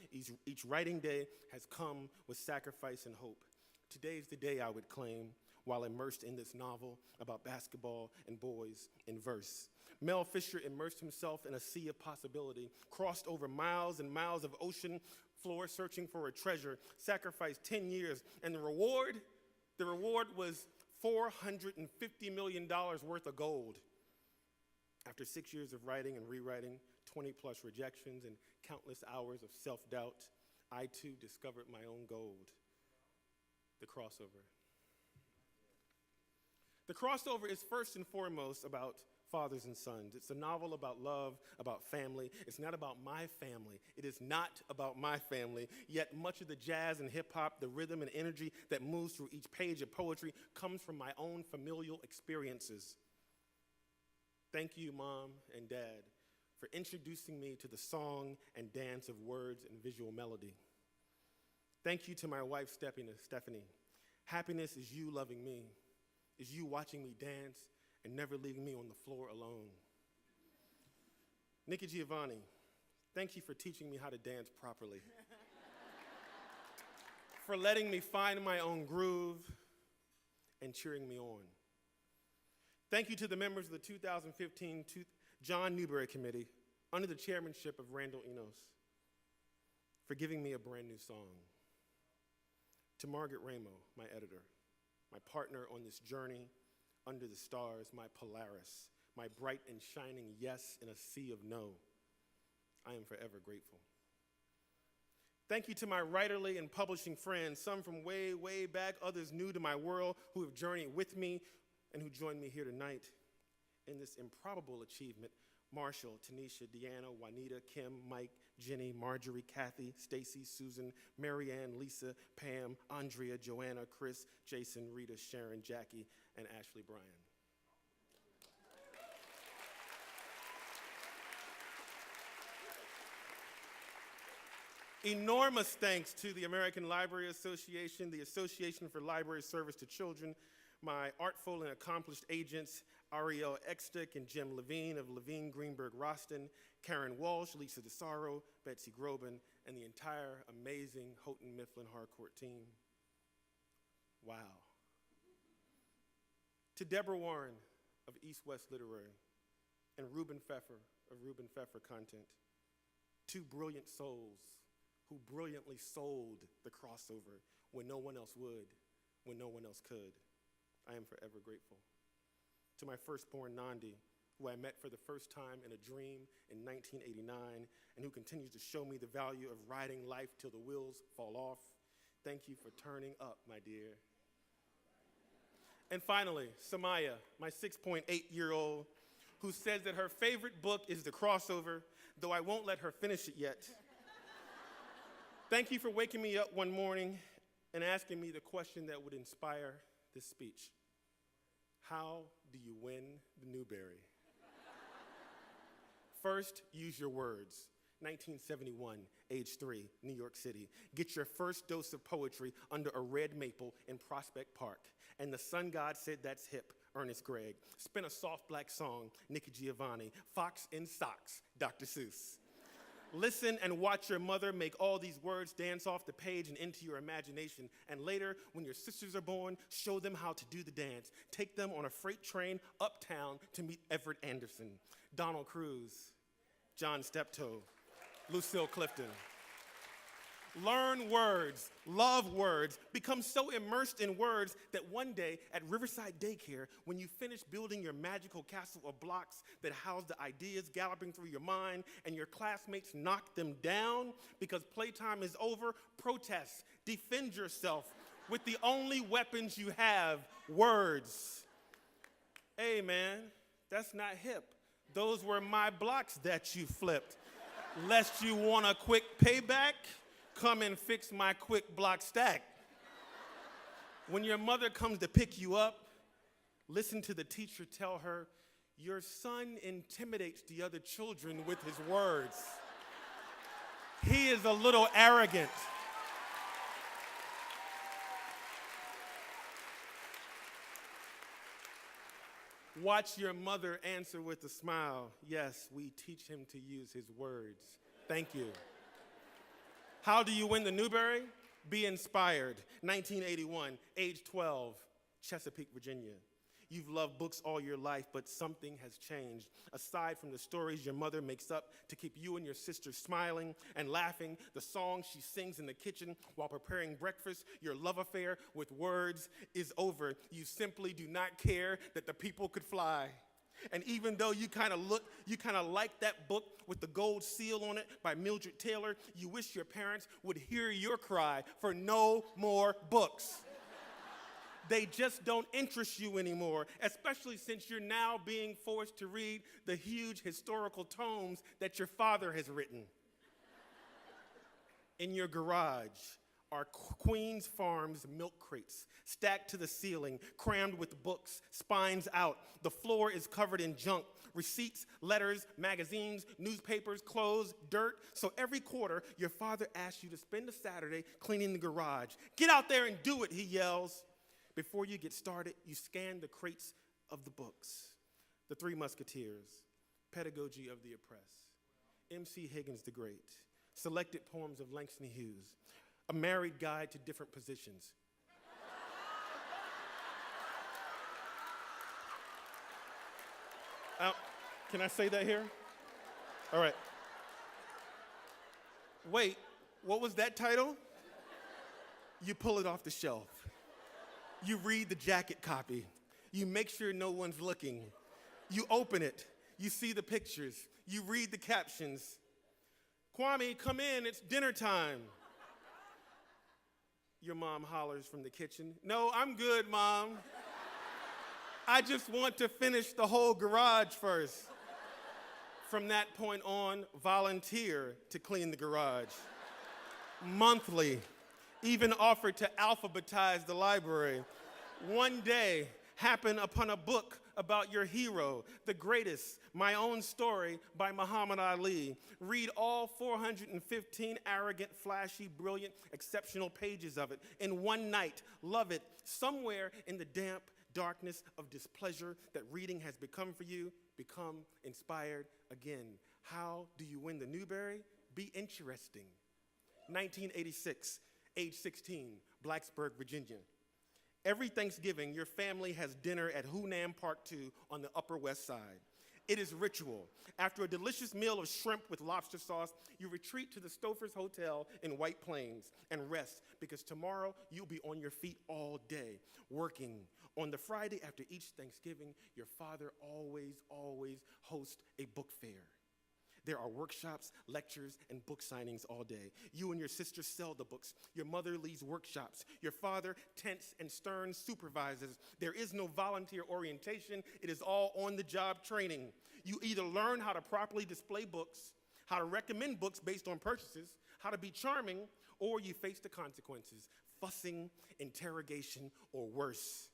each writing day has come with sacrifice and hope. Today's the day, I would claim, while immersed in this novel about basketball and boys in verse. Mel Fisher immersed himself in a sea of possibility, crossed over miles and miles of ocean floor searching for a treasure, sacrificed 10 years, and the reward was $450 million worth of gold. After 6 years of writing and rewriting, 20 plus rejections, and countless hours of self-doubt, I too discovered my own gold, the crossover. The crossover is first and foremost about fathers and sons. It's a novel about love, about family. It's not about my family. It is not about my family, yet much of the jazz and hip hop, the rhythm and energy that moves through each page of poetry comes from my own familial experiences. Thank you, Mom and Dad, for introducing me to the song and dance of words and visual melody. Thank you to my wife, Stephanie. Happiness is you loving me, is you watching me dance and never leaving me on the floor alone. Nikki Giovanni, thank you for teaching me how to dance properly. For letting me find my own groove and cheering me on. Thank you to the members of the 2015 John Newbery Committee under the chairmanship of Randall Enos for giving me a brand new song. To Margaret Ramo, my editor, my partner on this journey under the stars, my Polaris, my bright and shining yes in a sea of no. I am forever grateful. Thank you to my writerly and publishing friends, some from way, way back, others new to my world, who have journeyed with me and who joined me here tonight in this improbable achievement. Marshall, Tanisha, Deanna, Juanita, Kim, Mike, Jenny, Marjorie, Kathy, Stacy, Susan, Marianne, Lisa, Pam, Andrea, Joanna, Chris, Jason, Rita, Sharon, Jackie, and Ashley Bryan. Enormous thanks to the American Library Association, the Association for Library Service to Children, my artful and accomplished agents, Ariel Extick and Jim Levine of Levine Greenberg Roston, Karen Walsh, Lisa DeSaro, Betsy Groban, and the entire amazing Houghton Mifflin Harcourt team. Wow. To Deborah Warren of East West Literary, and Ruben Pfeffer of Ruben Pfeffer Content, two brilliant souls who brilliantly sold the crossover when no one else would, when no one else could. I am forever grateful. To my firstborn Nandi, who I met for the first time in a dream in 1989, and who continues to show me the value of riding life till the wheels fall off. Thank you for turning up, my dear. And finally, Samaya, my 6.8-year-old, who says that her favorite book is The Crossover, though I won't let her finish it yet. Thank you for waking me up one morning and asking me the question that would inspire this speech. How do you win the Newbery? First, use your words. 1971, age 3, New York City. Get your first dose of poetry under a red maple in Prospect Park. And the sun god said that's hip, Ernest Gregg. Spin a soft black song, Nikki Giovanni. Fox in Socks, Dr. Seuss. Listen and watch your mother make all these words dance off the page and into your imagination. And later, when your sisters are born, show them how to do the dance. Take them on a freight train uptown to meet Everett Anderson, Donald Cruz, John Steptoe, Lucille Clifton. Learn words, love words, become so immersed in words that one day at Riverside Daycare, when you finish building your magical castle of blocks that house the ideas galloping through your mind and your classmates knock them down because playtime is over, protest, defend yourself with the only weapons you have, words. Hey man, that's not hip. Those were my blocks that you flipped. Lest you want a quick payback, come and fix my quick block stack. When your mother comes to pick you up, listen to the teacher tell her, your son intimidates the other children with his words. He is a little arrogant. Watch your mother answer with a smile. Yes, we teach him to use his words. Thank you. How do you win the Newbery? Be inspired. 1981, age 12, Chesapeake, Virginia. You've loved books all your life, but something has changed. Aside from the stories your mother makes up to keep you and your sister smiling and laughing, the songs she sings in the kitchen while preparing breakfast, your love affair with words is over. You simply do not care that the people could fly. And even though you kind of like that book with the gold seal on it by Mildred Taylor, you wish your parents would hear your cry for no more books. They just don't interest you anymore, especially since you're now being forced to read the huge historical tomes that your father has written. In your garage are Queen's Farms milk crates, stacked to the ceiling, crammed with books, spines out. The floor is covered in junk, receipts, letters, magazines, newspapers, clothes, dirt. So every quarter, your father asks you to spend a Saturday cleaning the garage. Get out there and do it, he yells. Before you get started, you scan the crates of the books. The Three Musketeers, Pedagogy of the Oppressed, M.C. Higgins the Great, Selected Poems of Langston Hughes, A Married Guide to Different Positions. Can I say that here? All right. Wait, what was that title? You pull it off the shelf. You read the jacket copy. You make sure no one's looking. You open it. You see the pictures. You read the captions. Kwame, come in, it's dinner time. Your mom hollers from the kitchen, "No, I'm good, Mom. I just want to finish the whole garage first." From that point on, volunteer to clean the garage. Monthly, even offered to alphabetize the library. One day, happen upon a book about your hero, the greatest, My Own Story by Muhammad Ali. Read all 415 arrogant, flashy, brilliant, exceptional pages of it in one night. Love it. Somewhere in the damp darkness of displeasure that reading has become for you, become inspired again. How do you win the Newbery? Be interesting. 1986, age 16, Blacksburg, Virginia. Every Thanksgiving, your family has dinner at Hunan Park 2 on the Upper West Side. It is ritual. After a delicious meal of shrimp with lobster sauce, you retreat to the Stouffer's Hotel in White Plains and rest, because tomorrow you'll be on your feet all day, working. On the Friday after each Thanksgiving, your father always hosts a book fair. There are workshops, lectures, and book signings all day. You and your sister sell the books. Your mother leads workshops. Your father, tense and stern, supervises. There is no volunteer orientation. It is all on-the-job training. You either learn how to properly display books, how to recommend books based on purchases, how to be charming, or you face the consequences, fussing, interrogation, or worse.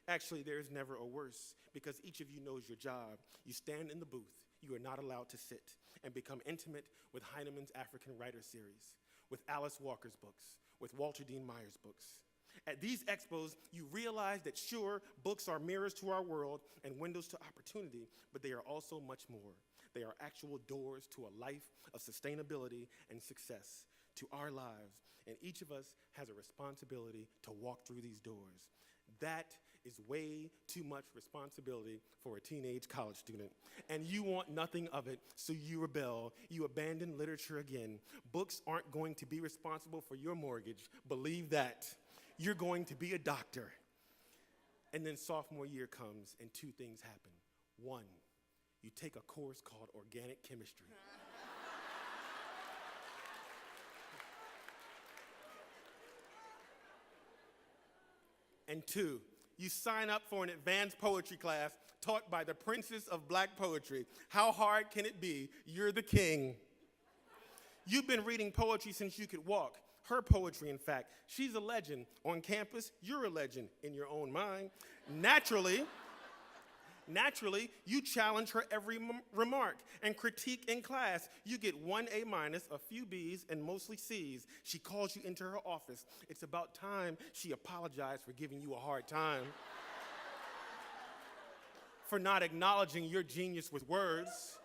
Actually, there is never a worse, because each of you knows your job. You stand in the booth. You are not allowed to sit, and become intimate with Heinemann's African Writer Series, with Alice Walker's books, with Walter Dean Meyer's books. At these expos, you realize that sure, books are mirrors to our world and windows to opportunity, but they are also much more. They are actual doors to a life of sustainability and success, to our lives, and each of us has a responsibility to walk through these doors. That is way too much responsibility for a teenage college student. And you want nothing of it, so you rebel. You abandon literature again. Books aren't going to be responsible for your mortgage. Believe that. You're going to be a doctor. And then sophomore year comes, and two things happen. One, you take a course called organic chemistry. And two, you sign up for an advanced poetry class taught by the princess of black poetry. How hard can it be? You're the king. You've been reading poetry since you could walk. Her poetry, in fact. She's a legend. On campus, you're a legend in your own mind. Naturally, you challenge her every remark and critique in class. You get 1 A-, a few B's, and mostly C's. She calls you into her office. It's about time she apologized for giving you a hard time, for not acknowledging your genius with words.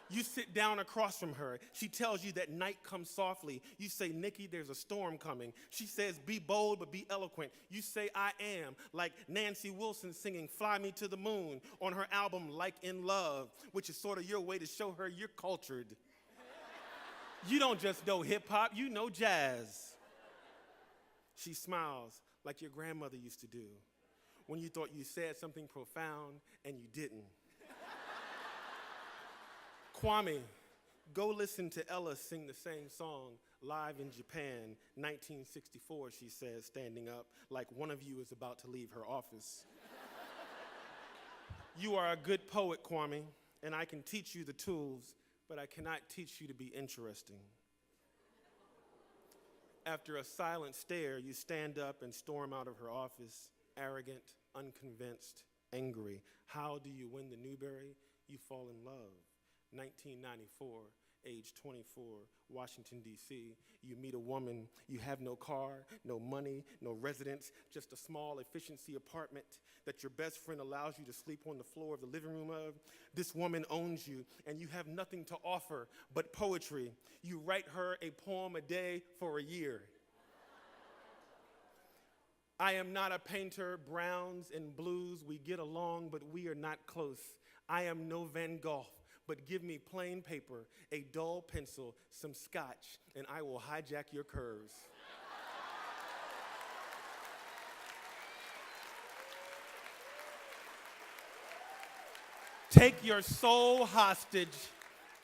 You sit down across from her. She tells you that night comes softly. You say, "Nikki, there's a storm coming." She says, "Be bold, but be eloquent." You say, "I am," like Nancy Wilson singing "Fly Me to the Moon" on her album Like in Love, which is sort of your way to show her you're cultured. You don't just know hip hop, you know jazz. She smiles like your grandmother used to do when you thought you said something profound and you didn't. Kwame, go listen to Ella sing the same song live in Japan, 1964, she says, standing up, like one of you is about to leave her office. You are a good poet, Kwame, and I can teach you the tools, but I cannot teach you to be interesting. After a silent stare, you stand up and storm out of her office, arrogant, unconvinced, angry. How do you win the Newbery? You fall in love. 1994, age 24, Washington, D.C. You meet a woman. You have no car, no money, no residence, just a small efficiency apartment that your best friend allows you to sleep on the floor of the living room of. This woman owns you, and you have nothing to offer but poetry. You write her a poem a day for a year. I am not a painter, browns and blues, we get along, but we are not close. I am no Van Gogh, but give me plain paper, a dull pencil, some scotch, and I will hijack your curves. Take your soul hostage.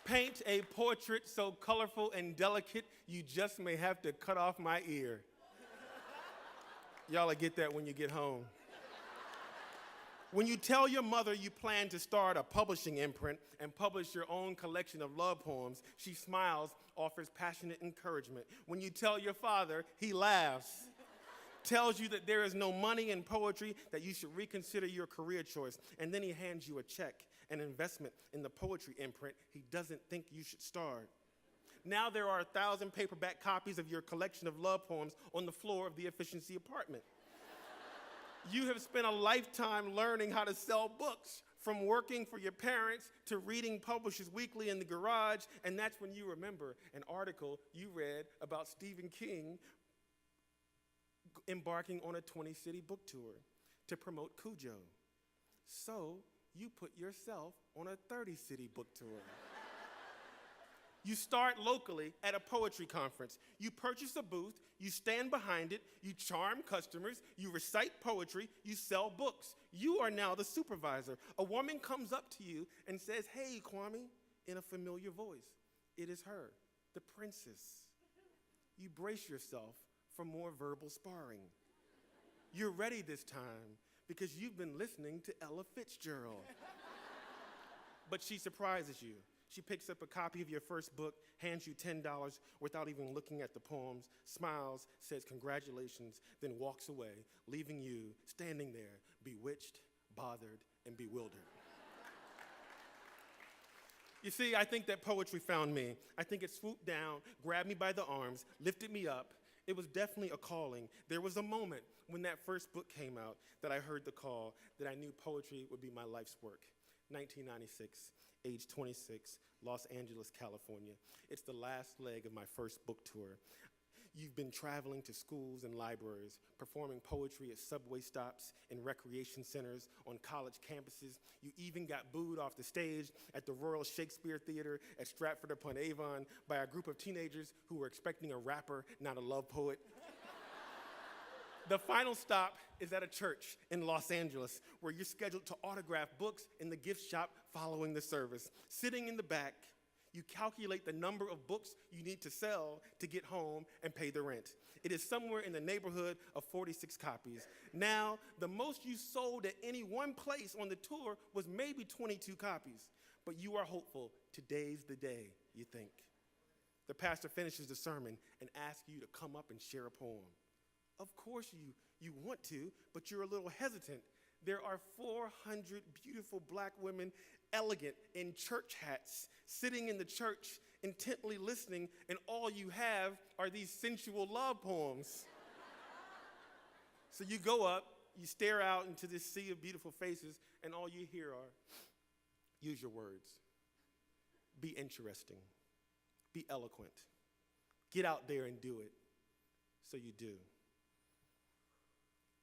Paint a portrait so colorful and delicate, you just may have to cut off my ear. Y'all will get that when you get home. When you tell your mother you plan to start a publishing imprint and publish your own collection of love poems, she smiles, offers passionate encouragement. When you tell your father, he laughs, tells you that there is no money in poetry, that you should reconsider your career choice, and then he hands you a check, an investment in the poetry imprint he doesn't think you should start. Now there are 1,000 paperback copies of your collection of love poems on the floor of the efficiency apartment. You have spent a lifetime learning how to sell books, from working for your parents to reading Publishers Weekly in the garage, and that's when you remember an article you read about Stephen King embarking on a 20-city book tour to promote Cujo. So you put yourself on a 30-city book tour. You start locally at a poetry conference. You purchase a booth, you stand behind it, you charm customers, you recite poetry, you sell books. You are now the supervisor. A woman comes up to you and says, "Hey, Kwame," in a familiar voice. It is her, the princess. You brace yourself for more verbal sparring. You're ready this time because you've been listening to Ella Fitzgerald. But she surprises you. She picks up a copy of your first book, hands you $10 without even looking at the poems, smiles, says congratulations, then walks away, leaving you standing there, bewitched, bothered, and bewildered. You see, I think that poetry found me. I think it swooped down, grabbed me by the arms, lifted me up. It was definitely a calling. There was a moment when that first book came out that I heard the call, that I knew poetry would be my life's work. 1996. Age 26, Los Angeles, California. It's the last leg of my first book tour. You've been traveling to schools and libraries, performing poetry at subway stops, in recreation centers, on college campuses. You even got booed off the stage at the Royal Shakespeare Theater at Stratford-upon-Avon by a group of teenagers who were expecting a rapper, not a love poet. The final stop is at a church in Los Angeles, where you're scheduled to autograph books in the gift shop following the service. Sitting in the back, you calculate the number of books you need to sell to get home and pay the rent. It is somewhere in the neighborhood of 46 copies. Now, the most you sold at any one place on the tour was maybe 22 copies. But you are hopeful. Today's the day, you think. The pastor finishes the sermon and asks you to come up and share a poem. Of course you want to, but you're a little hesitant. There are 400 beautiful black women, elegant in church hats, sitting in the church, intently listening, and all you have are these sensual love poems. So you go up, you stare out into this sea of beautiful faces, and all you hear are, use your words. Be interesting. Be eloquent. Get out there and do it. So you do.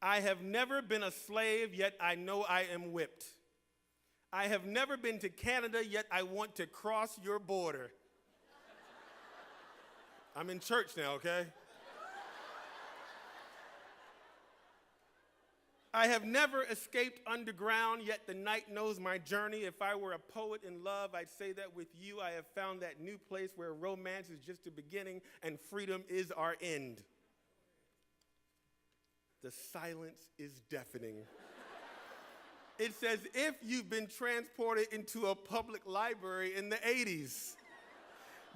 I have never been a slave, yet I know I am whipped. I have never been to Canada, yet I want to cross your border. I'm in church now, okay? I have never escaped underground, yet the night knows my journey. If I were a poet in love, I'd say that with you I have found that new place where romance is just the beginning and freedom is our end. The silence is deafening. It's as if you've been transported into a public library in the 80s.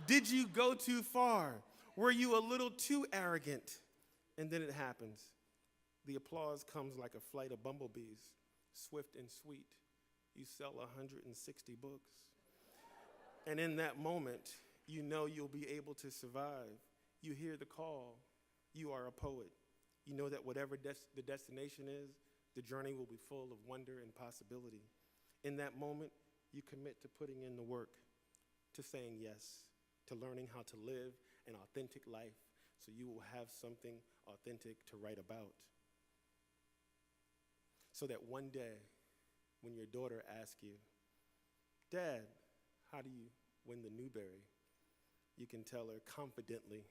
Did you go too far? Were you a little too arrogant? And then it happens. The applause comes like a flight of bumblebees, swift and sweet. You sell 160 books. And in that moment, you know you'll be able to survive. You hear the call. You are a poet. You know that whatever the destination is, the journey will be full of wonder and possibility. In that moment, you commit to putting in the work, to saying yes, to learning how to live an authentic life so you will have something authentic to write about. So that one day, when your daughter asks you, "Dad, how do you win the Newbery?" you can tell her confidently,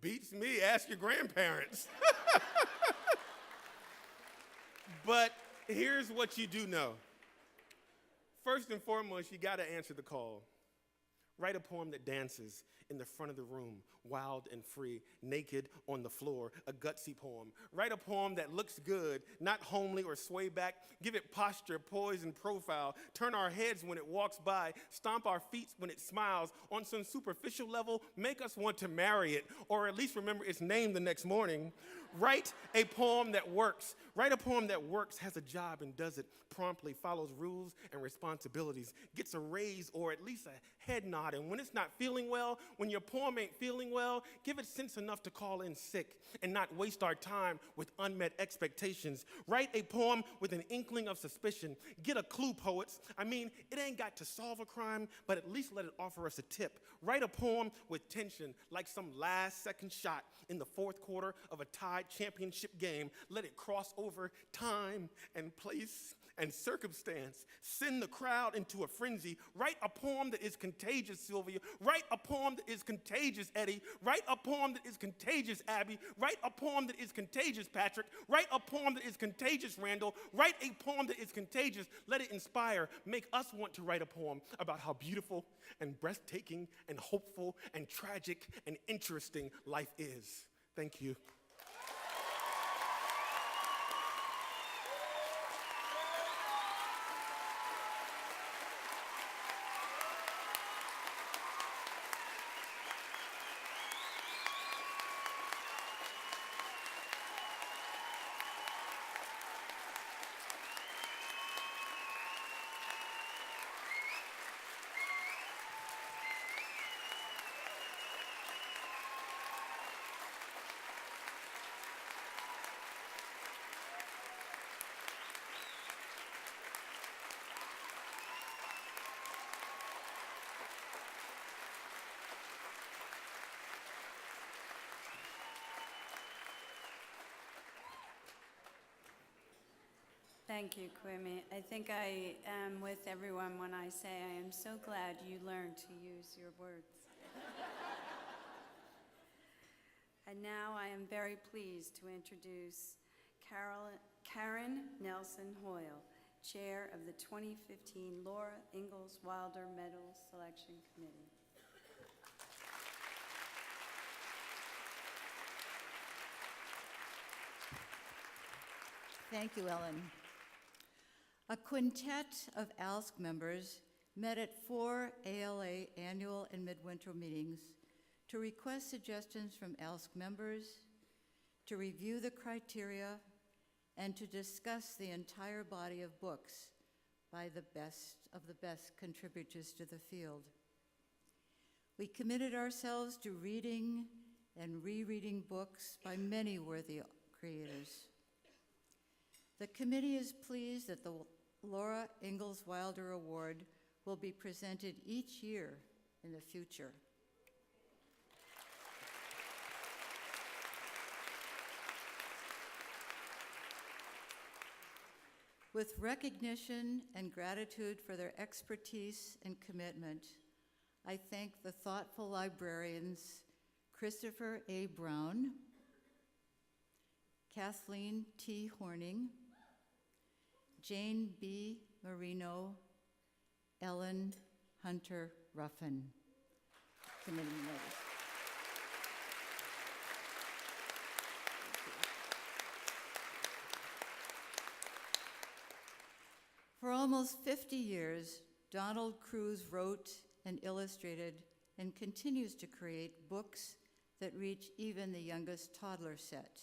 "Beats me, ask your grandparents." But here's what you do know. First and foremost, you gotta answer the call. Write a poem that dances in the front of the room, wild and free, naked on the floor, a gutsy poem. Write a poem that looks good, not homely or sway back. Give it posture, poise, and profile. Turn our heads when it walks by, stomp our feet when it smiles. On some superficial level, make us want to marry it, or at least remember its name the next morning. Write a poem that works. Write a poem that works, has a job and does it promptly, follows rules and responsibilities, gets a raise or at least a head nod. And when it's not feeling well, when your poem ain't feeling well, give it sense enough to call in sick and not waste our time with unmet expectations. Write a poem with an inkling of suspicion. Get a clue, poets. I mean, it ain't got to solve a crime, but at least let it offer us a tip. Write a poem with tension, like some last-second shot in the fourth quarter of a tied championship game. Let it cross over time and place and circumstance. Send the crowd into a frenzy. Write a poem that is contagious, Sylvia. Write a poem that is contagious, Eddie. Write a poem that is contagious, Abby. Write a poem that is contagious, Patrick. Write a poem that is contagious, Randall. Write a poem that is contagious. Let it inspire. Make us want to write a poem about how beautiful and breathtaking and hopeful and tragic and interesting life is. Thank you. Thank you, Kwame. I think I am with everyone when I say I am so glad you learned to use your words. And now I am very pleased to introduce Karen Nelson Hoyle, Chair of the 2015 Laura Ingalls Wilder Medal Selection Committee. Thank you, Ellen. A quintet of ALSC members met at 4 ALA annual and midwinter meetings to request suggestions from ALSC members, to review the criteria, and to discuss the entire body of books by the best of the best contributors to the field. We committed ourselves to reading and rereading books by many worthy creators. The committee is pleased that the Laura Ingalls Wilder Award will be presented each year in the future. With recognition and gratitude for their expertise and commitment, I thank the thoughtful librarians Christopher A. Brown, Kathleen T. Horning, Jane B. Marino, Ellen Hunter Ruffin. Committee members. For almost 50 years, Donald Cruz wrote and illustrated and continues to create books that reach even the youngest toddler set.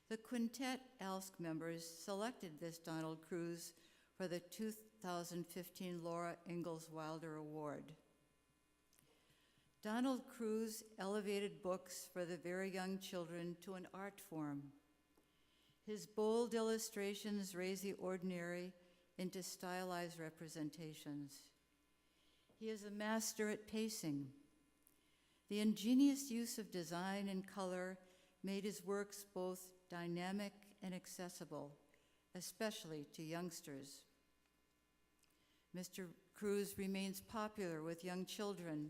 The quintet ALSC members selected this Donald Cruz for the 2015 Laura Ingalls Wilder Award. Donald Cruz elevated books for the very young children to an art form. His bold illustrations raise the ordinary into stylized representations. He is a master at pacing. The ingenious use of design and color made his works both dynamic and accessible, especially to youngsters. Mr. Cruz remains popular with young children,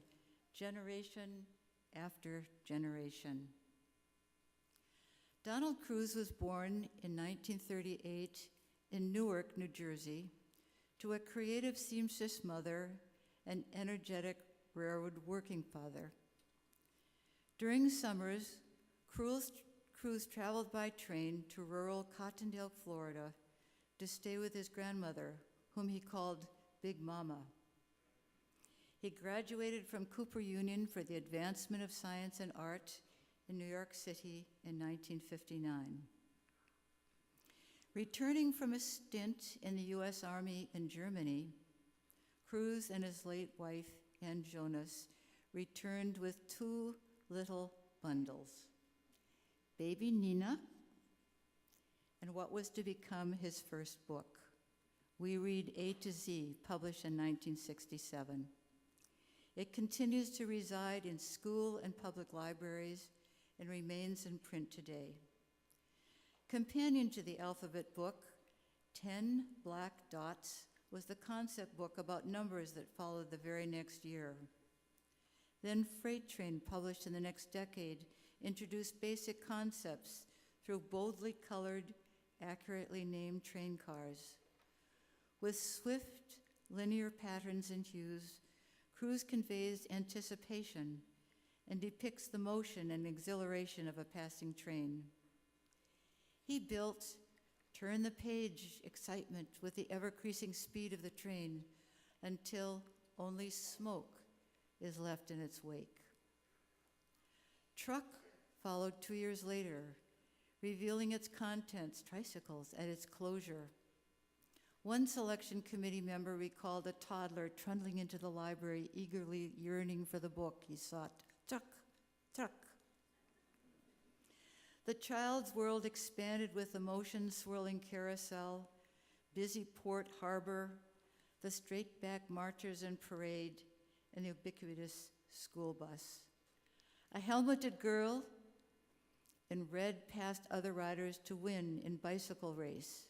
generation after generation. Donald Cruz was born in 1938 in Newark, New Jersey, to a creative seamstress mother and energetic railroad working father. During summers, Cruz traveled by train to rural Cottondale, Florida, to stay with his grandmother, whom he called Big Mama. He graduated from Cooper Union for the Advancement of Science and Art in New York City in 1959. Returning from a stint in the U.S. Army in Germany, Cruz and his late wife, Ann Jonas, returned with two little bundles, baby Nina and what was to become his first book, We Read A to Z, published in 1967. It continues to reside in school and public libraries and remains in print today. Companion to the alphabet book, 10 Black Dots, was the concept book about numbers that followed the very next year. Then Freight Train, published in the next decade, introduced basic concepts through boldly colored, accurately named train cars. With swift, linear patterns and hues, Cruz conveys anticipation and depicts the motion and exhilaration of a passing train. He built turn-the-page excitement with the ever-increasing speed of the train until only smoke is left in its wake. Truck followed 2 years later, revealing its contents, tricycles, at its closure. One selection committee member recalled a toddler trundling into the library, eagerly yearning for the book he sought. Truck, truck. The child's world expanded with emotion-swirling carousel, busy port harbor, the straight-back marchers and parade, and the ubiquitous school bus. A helmeted girl in red passed other riders to win in bicycle race.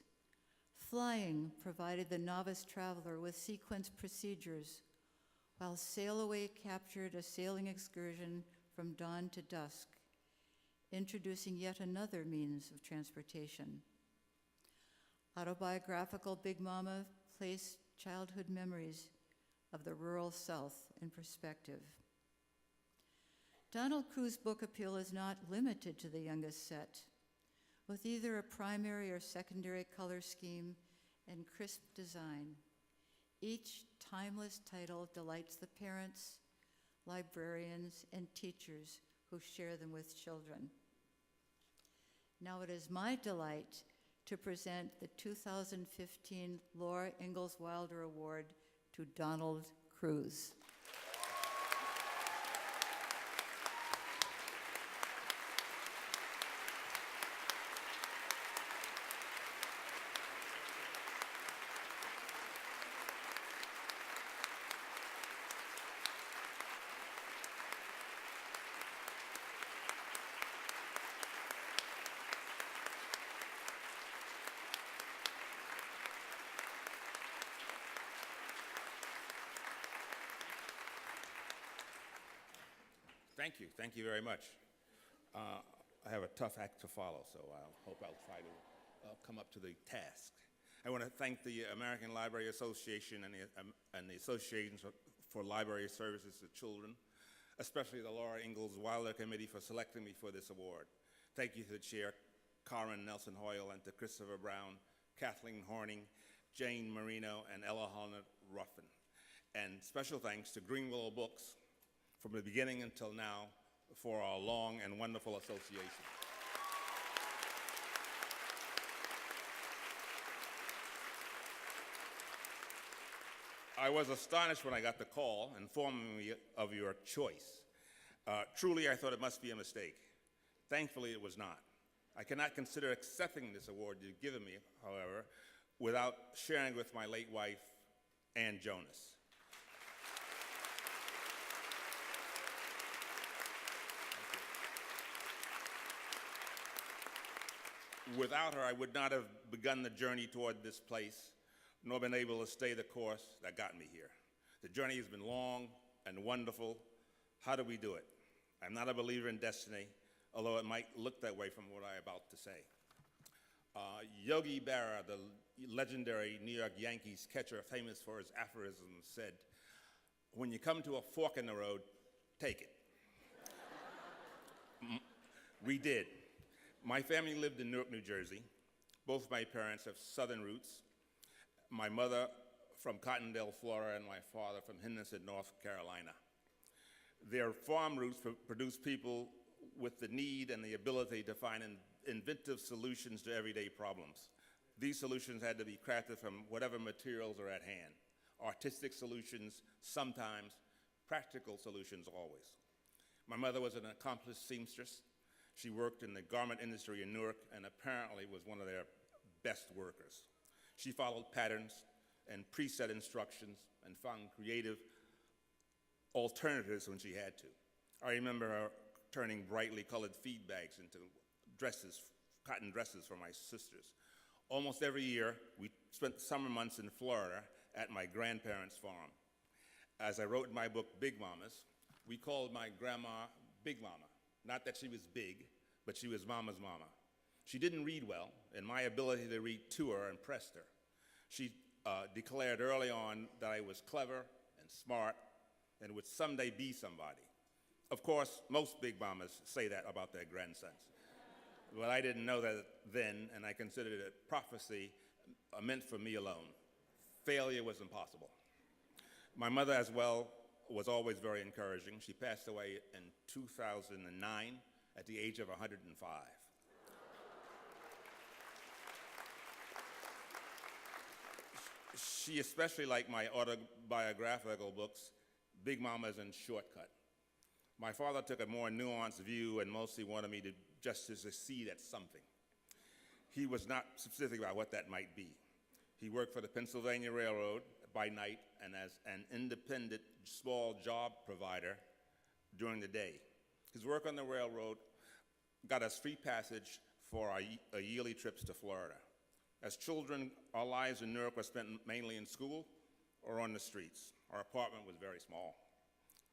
Flying provided the novice traveler with sequence procedures, while Sail Away captured a sailing excursion from dawn to dusk, introducing yet another means of transportation. Autobiographical Big Mama placed childhood memories of the rural South in perspective. Donald Cruz's book appeal is not limited to the youngest set. With either a primary or secondary color scheme and crisp design, each timeless title delights the parents, librarians, and teachers who share them with children. Now it is my delight to present the 2015 Laura Ingalls Wilder Award to Donald Cruz. Thank you very much. I have a tough act to follow, so I hope I'll try to come up to the task. I want to thank the American Library Association and the Association for Library Services to Children, especially the Laura Ingalls Wilder Committee for selecting me for this award. Thank you to the chair, Carmen Nelson Hoyle, and to Christopher Brown, Kathleen Horning, Jane Marino, and Ella Holland Ruffin. And special thanks to Greenwell Books from the beginning until now for our long and wonderful association. I was astonished when I got the call informing me of your choice. Truly, I thought it must be a mistake. Thankfully, it was not. I cannot consider accepting this award you've given me, however, without sharing with my late wife, Ann Jonas. Without her, I would not have begun the journey toward this place, nor been able to stay the course that got me here. The journey has been long and wonderful. How do we do it? I'm not a believer in destiny, although it might look that way from what I'm about to say. Yogi Berra, the legendary New York Yankees catcher famous for his aphorisms, said, When you come to a fork in the road, take it. We did. My family lived in Newark, New Jersey. Both my parents have Southern roots. My mother from Cottondale, Florida, and my father from Henderson, North Carolina. Their farm roots produce people with the need and the ability to find inventive solutions to everyday problems. These solutions had to be crafted from whatever materials are at hand. Artistic solutions sometimes, practical solutions always. My mother was an accomplished seamstress. She worked in the garment industry in Newark and apparently was one of their best workers. She followed patterns and preset instructions and found creative alternatives when she had to. I remember her turning brightly colored feed bags into dresses, cotton dresses for my sisters. Almost every year, we spent the summer months in Florida at my grandparents' farm. As I wrote in my book, Big Mamas, we called my grandma Big Mama. Not that she was big, but she was Mama's mama. She didn't read well, and my ability to read to her impressed her. She declared early on that I was clever and smart and would someday be somebody. Of course, most big mamas say that about their grandsons. But I didn't know that then, and I considered it prophecy meant for me alone. Failure was impossible. My mother as well was always very encouraging. She passed away in 2009 at the age of 105. She especially liked my autobiographical books, Big Mamas and Shortcut. My father took a more nuanced view and mostly wanted me to just to succeed at something. He was not specific about what that might be. He worked for the Pennsylvania Railroad by night and as an independent small job provider during the day. His work on the railroad got us free passage for our yearly trips to Florida. As children, our lives in Newark were spent mainly in school or on the streets. Our apartment was very small.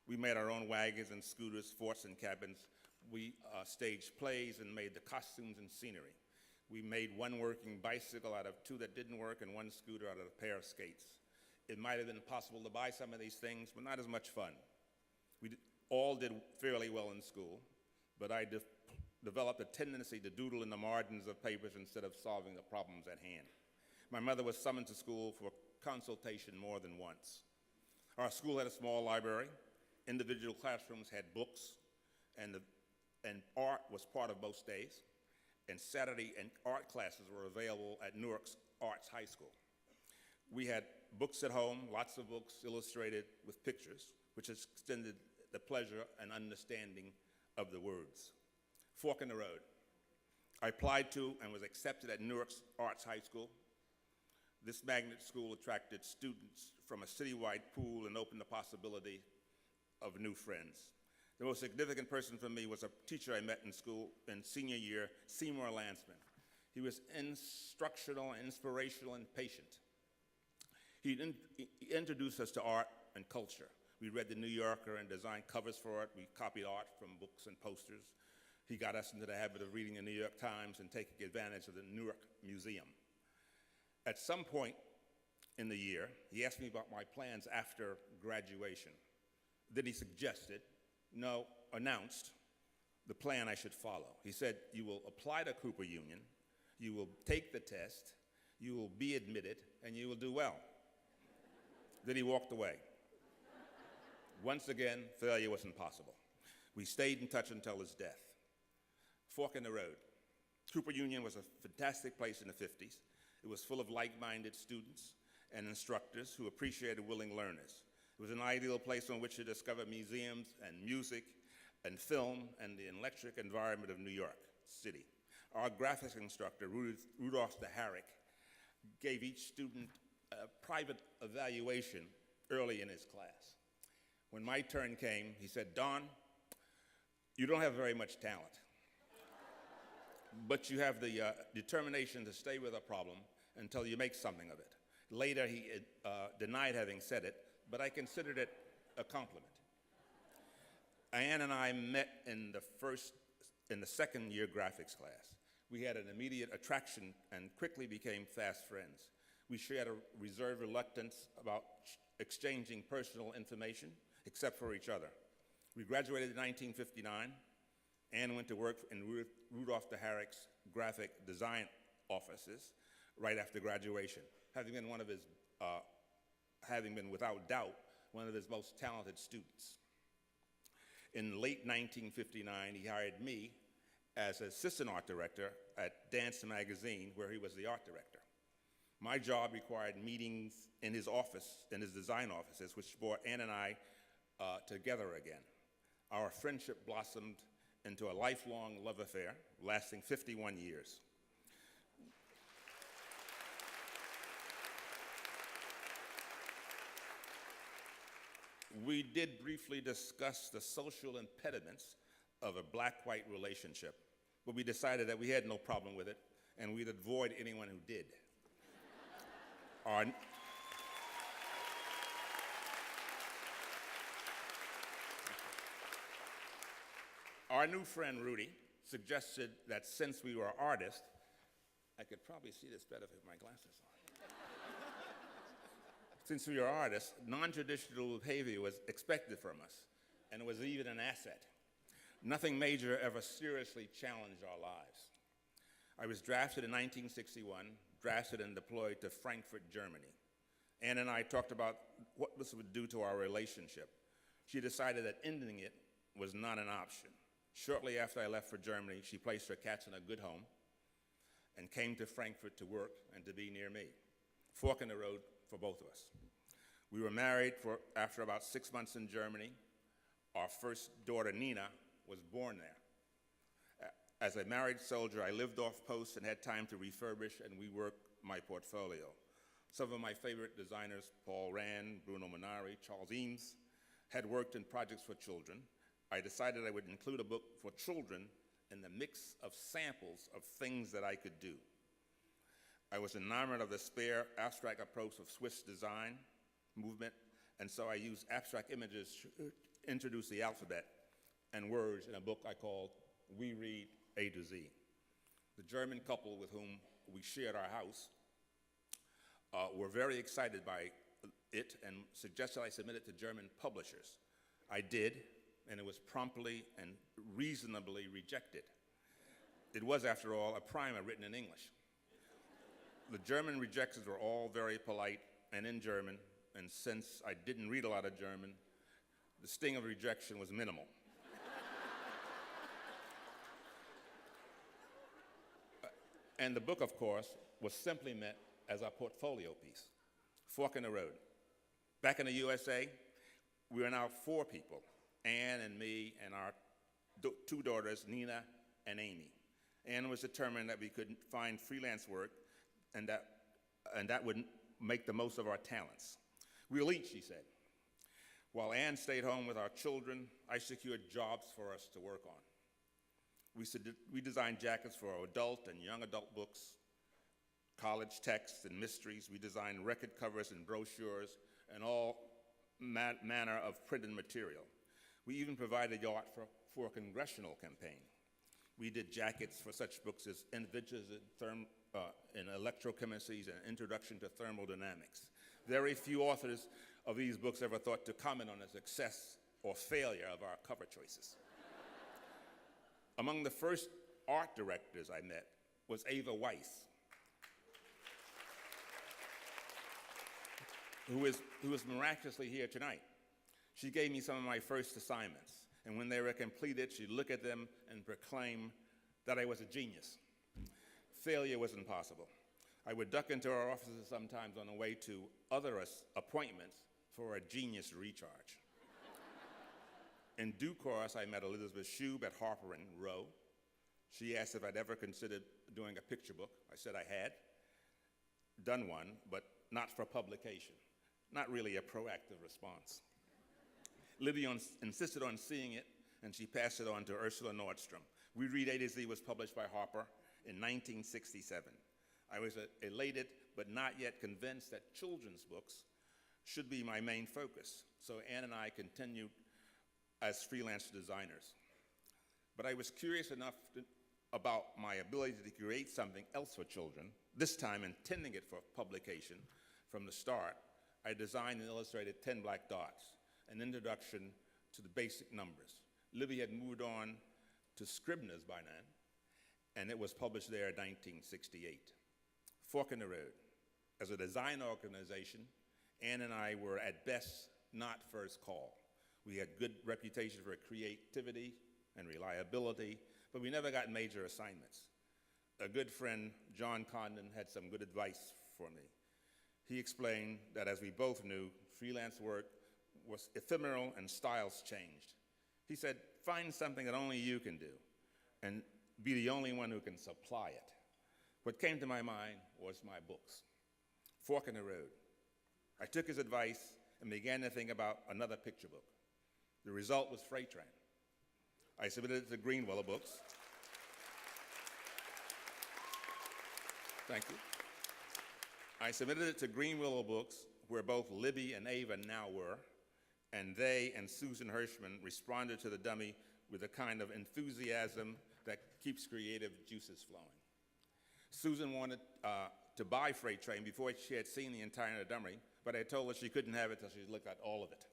We made our own wagons and scooters, forts and cabins. We staged plays and made the costumes and scenery. We made one working bicycle out of two that didn't work and one scooter out of a pair of skates. It might have been possible to buy some of these things, but not as much fun. We all did fairly well in school, but I developed a tendency to doodle in the margins of papers instead of solving the problems at hand. My mother was summoned to school for consultation more than once. Our school had a small library. Individual classrooms had books, and art was part of most days. And Saturday and art classes were available at Newark's Arts High School. We had books at home, lots of books illustrated with pictures, which extended the pleasure and understanding of the words. Fork in the road. I applied to and was accepted at Newark's Arts High School. This magnet school attracted students from a citywide pool and opened the possibility of new friends. The most significant person for me was a teacher I met in school in senior year, Seymour Lansman. He was instructional, inspirational, and patient. He introduced us to art and culture. We read The New Yorker and designed covers for it. We copied art from books and posters. He got us into the habit of reading the New York Times and taking advantage of the Newark Museum. At some point in the year, he asked me about my plans after graduation. Then he announced the plan I should follow. He said, you will apply to Cooper Union, you will take the test, you will be admitted, and you will do well. Then he walked away. Once again, failure was impossible. We stayed in touch until his death. Fork in the road. Cooper Union was a fantastic place in the 50s. It was full of like-minded students and instructors who appreciated willing learners. It was an ideal place on which to discover museums and music and film and the electric environment of New York City. Our graphics instructor, Rudolph de Herrick, gave each student a private evaluation early in his class. When my turn came, he said, Don, you don't have very much talent, but you have the determination to stay with a problem until you make something of it. Later, he denied having said it, but I considered it a compliment. Ann and I met in the second year graphics class. We had an immediate attraction and quickly became fast friends. We shared a reserved reluctance about exchanging personal information, except for each other. We graduated in 1959. Anne went to work in Rudolph de Harrick's graphic design offices right after graduation, having been without doubt one of his most talented students. In late 1959, he hired me as assistant art director at Dance Magazine, where he was the art director. My job required meetings in his office, in his design offices, which brought Anne and I together again. Our friendship blossomed into a lifelong love affair lasting 51 years. We did briefly discuss the social impediments of a black-white relationship, but we decided that we had no problem with it, and we'd avoid anyone who did. Our new friend Rudy suggested that since we were artists, I could probably see this better with my glasses on. Since we were artists, non-traditional behavior was expected from us, and it was even an asset. Nothing major ever seriously challenged our lives. I was drafted in 1961, drafted and deployed to Frankfurt, Germany. Anne and I talked about what this would do to our relationship. She decided that ending it was not an option. Shortly after I left for Germany, she placed her cats in a good home and came to Frankfurt to work and to be near me. Fork in the road for both of us. We were married after about 6 months in Germany. Our first daughter, Nina, was born there. As a married soldier, I lived off post and had time to refurbish and rework my portfolio. Some of my favorite designers, Paul Rand, Bruno Munari, Charles Eames, had worked in projects for children. I decided I would include a book for children in the mix of samples of things that I could do. I was enamored of the spare, abstract approach of Swiss design movement, and so I used abstract images to introduce the alphabet and words in a book I called We Read A to Z. The German couple with whom we shared our house were very excited by it and suggested I submit it to German publishers. I did, and it was promptly and reasonably rejected. It was, after all, a primer written in English. The German rejections were all very polite and in German, and since I didn't read a lot of German, the sting of rejection was minimal. And the book, of course, was simply meant as a portfolio piece. Fork in the road. Back in the USA, we are now 4 people, Anne and me and our 2 daughters, Nina and Amy. Anne was determined that we could find freelance work and that would make the most of our talents. We'll eat, she said. While Anne stayed home with our children, I secured jobs for us to work on. We designed jackets for adult and young adult books, college texts and mysteries. We designed record covers and brochures and all manner of printed material. We even provided art for a congressional campaign. We did jackets for such books as Adventures in Electrochemistry and Introduction to Thermodynamics. Very few authors of these books ever thought to comment on the success or failure of our cover choices. Among the first art directors I met was Ava Weiss, who is miraculously here tonight. She gave me some of my first assignments, and when they were completed, she'd look at them and proclaim that I was a genius. Failure was impossible. I would duck into our offices sometimes on the way to other appointments for a genius recharge. In due course, I met Elizabeth Shube at Harper and Row. She asked if I'd ever considered doing a picture book. I said I had done one, but not for publication. Not really a proactive response. Libby insisted on seeing it, and she passed it on to Ursula Nordstrom. We Read A to Z was published by Harper in 1967. I was elated, but not yet convinced that children's books should be my main focus, so Anne and I continued as freelance designers. But I was curious enough about my ability to create something else for children, this time intending it for publication from the start, I designed and illustrated 10 Black Dots, an introduction to the basic numbers. Libby had moved on to Scribner's by then, and it was published there in 1968. Fork in the Road. As a design organization, Ann and I were at best not first call. We had good reputation for creativity and reliability, but we never got major assignments. A good friend, John Condon, had some good advice for me. He explained that, as we both knew, freelance work was ephemeral and styles changed. He said, find something that only you can do and be the only one who can supply it. What came to my mind was my books. Fork in the Road. I took his advice and began to think about another picture book. The result was Freight Train. I submitted it to Greenwillow Books. Thank you. I submitted it to Greenwillow Books, where both Libby and Ava now were, and they and Susan Hirschman responded to the dummy with a kind of enthusiasm that keeps creative juices flowing. Susan wanted to buy Freight Train before she had seen the entire dummy, but I told her she couldn't have it until she looked at all of it.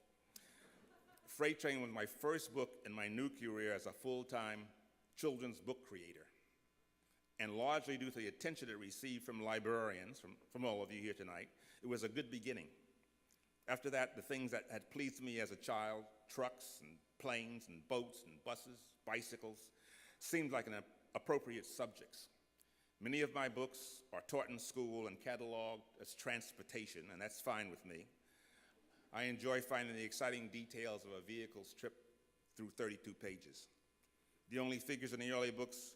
Freight Train was my first book in my new career as a full-time children's book creator. And largely due to the attention it received from librarians, from all of you here tonight, it was a good beginning. After that, the things that had pleased me as a child, trucks and planes and boats and buses, bicycles, seemed like an appropriate subjects. Many of my books are taught in school and cataloged as transportation, and that's fine with me. I enjoy finding the exciting details of a vehicle's trip through 32 pages. The only figures in the early books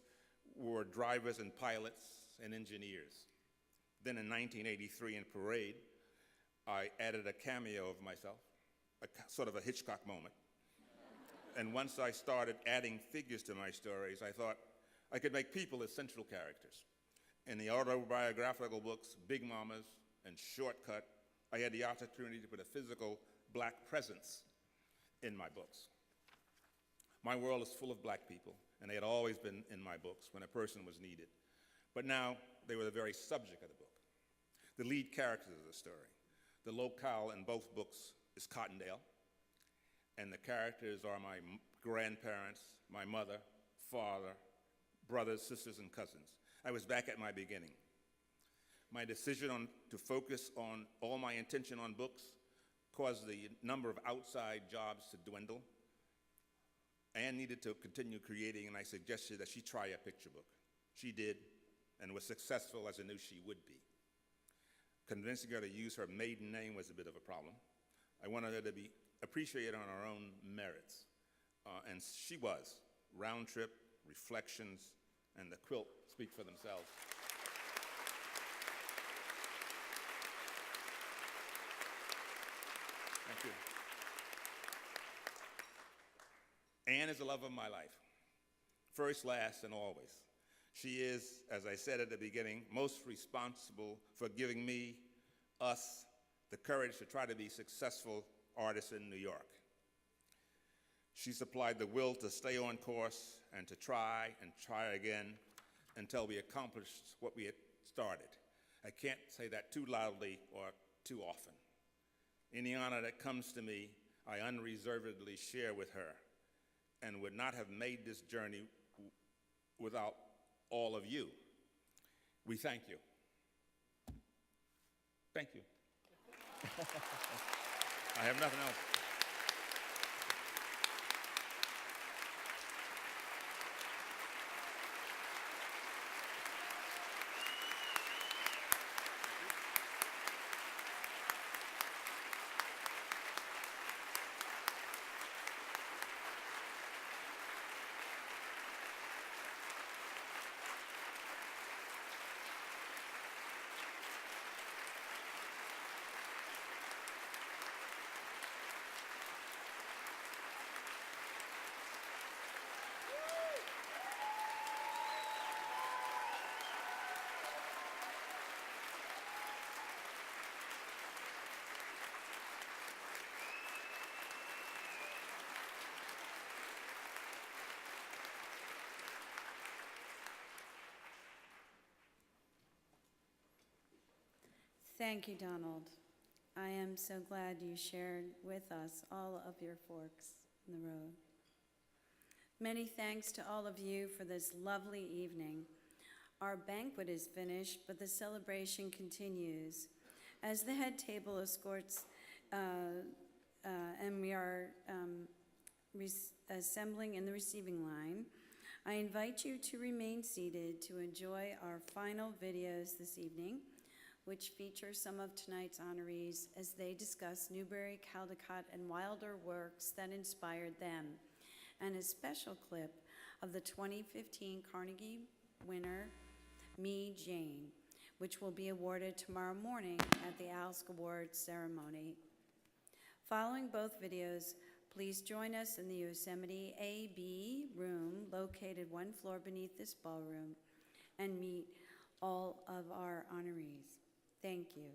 were drivers and pilots and engineers. Then in 1983 in Parade, I added a cameo of myself, sort of a Hitchcock moment. And once I started adding figures to my stories, I thought I could make people as central characters. In the autobiographical books, Big Mamas and Shortcut, I had the opportunity to put a physical Black presence in my books. My world is full of Black people, and they had always been in my books when a person was needed. But now they were the very subject of the book, the lead characters of the story. The locale in both books is Cottondale, and the characters are my grandparents, my mother, father, brothers, sisters, and cousins. I was back at my beginning. My decision to focus on all my attention on books caused the number of outside jobs to dwindle. Anne needed to continue creating, and I suggested that she try a picture book. She did, and was successful as I knew she would be. Convincing her to use her maiden name was a bit of a problem. I wanted her to be appreciated on her own merits, and she was. Round Trip, Reflections, and The Quilt speak for themselves. Thank you. Anne is the love of my life, first, last, and always. She is, as I said at the beginning, most responsible for giving me, us, the courage to try to be successful artists in New York. She supplied the will to stay on course and to try and try again until we accomplished what we had started. I can't say that too loudly or too often. Any honor that comes to me, I unreservedly share with her, and would not have made this journey without all of you. We thank you. Thank you. I have nothing else. Thank you, Donald. I am so glad you shared with us all of your forks in the road. Many thanks to all of you for this lovely evening. Our banquet is finished, but the celebration continues. As the head table escorts, and we are assembling in the receiving line, I invite you to remain seated to enjoy our final videos this evening, which feature some of tonight's honorees as they discuss Newbery, Caldecott, and Wilder works that inspired them, and a special clip of the 2015 Carnegie winner, Me, Jane, which will be awarded tomorrow morning at the ALSC Awards ceremony. Following both videos, please join us in the Yosemite A-B room located one floor beneath this ballroom and meet all of our honorees. Thank you.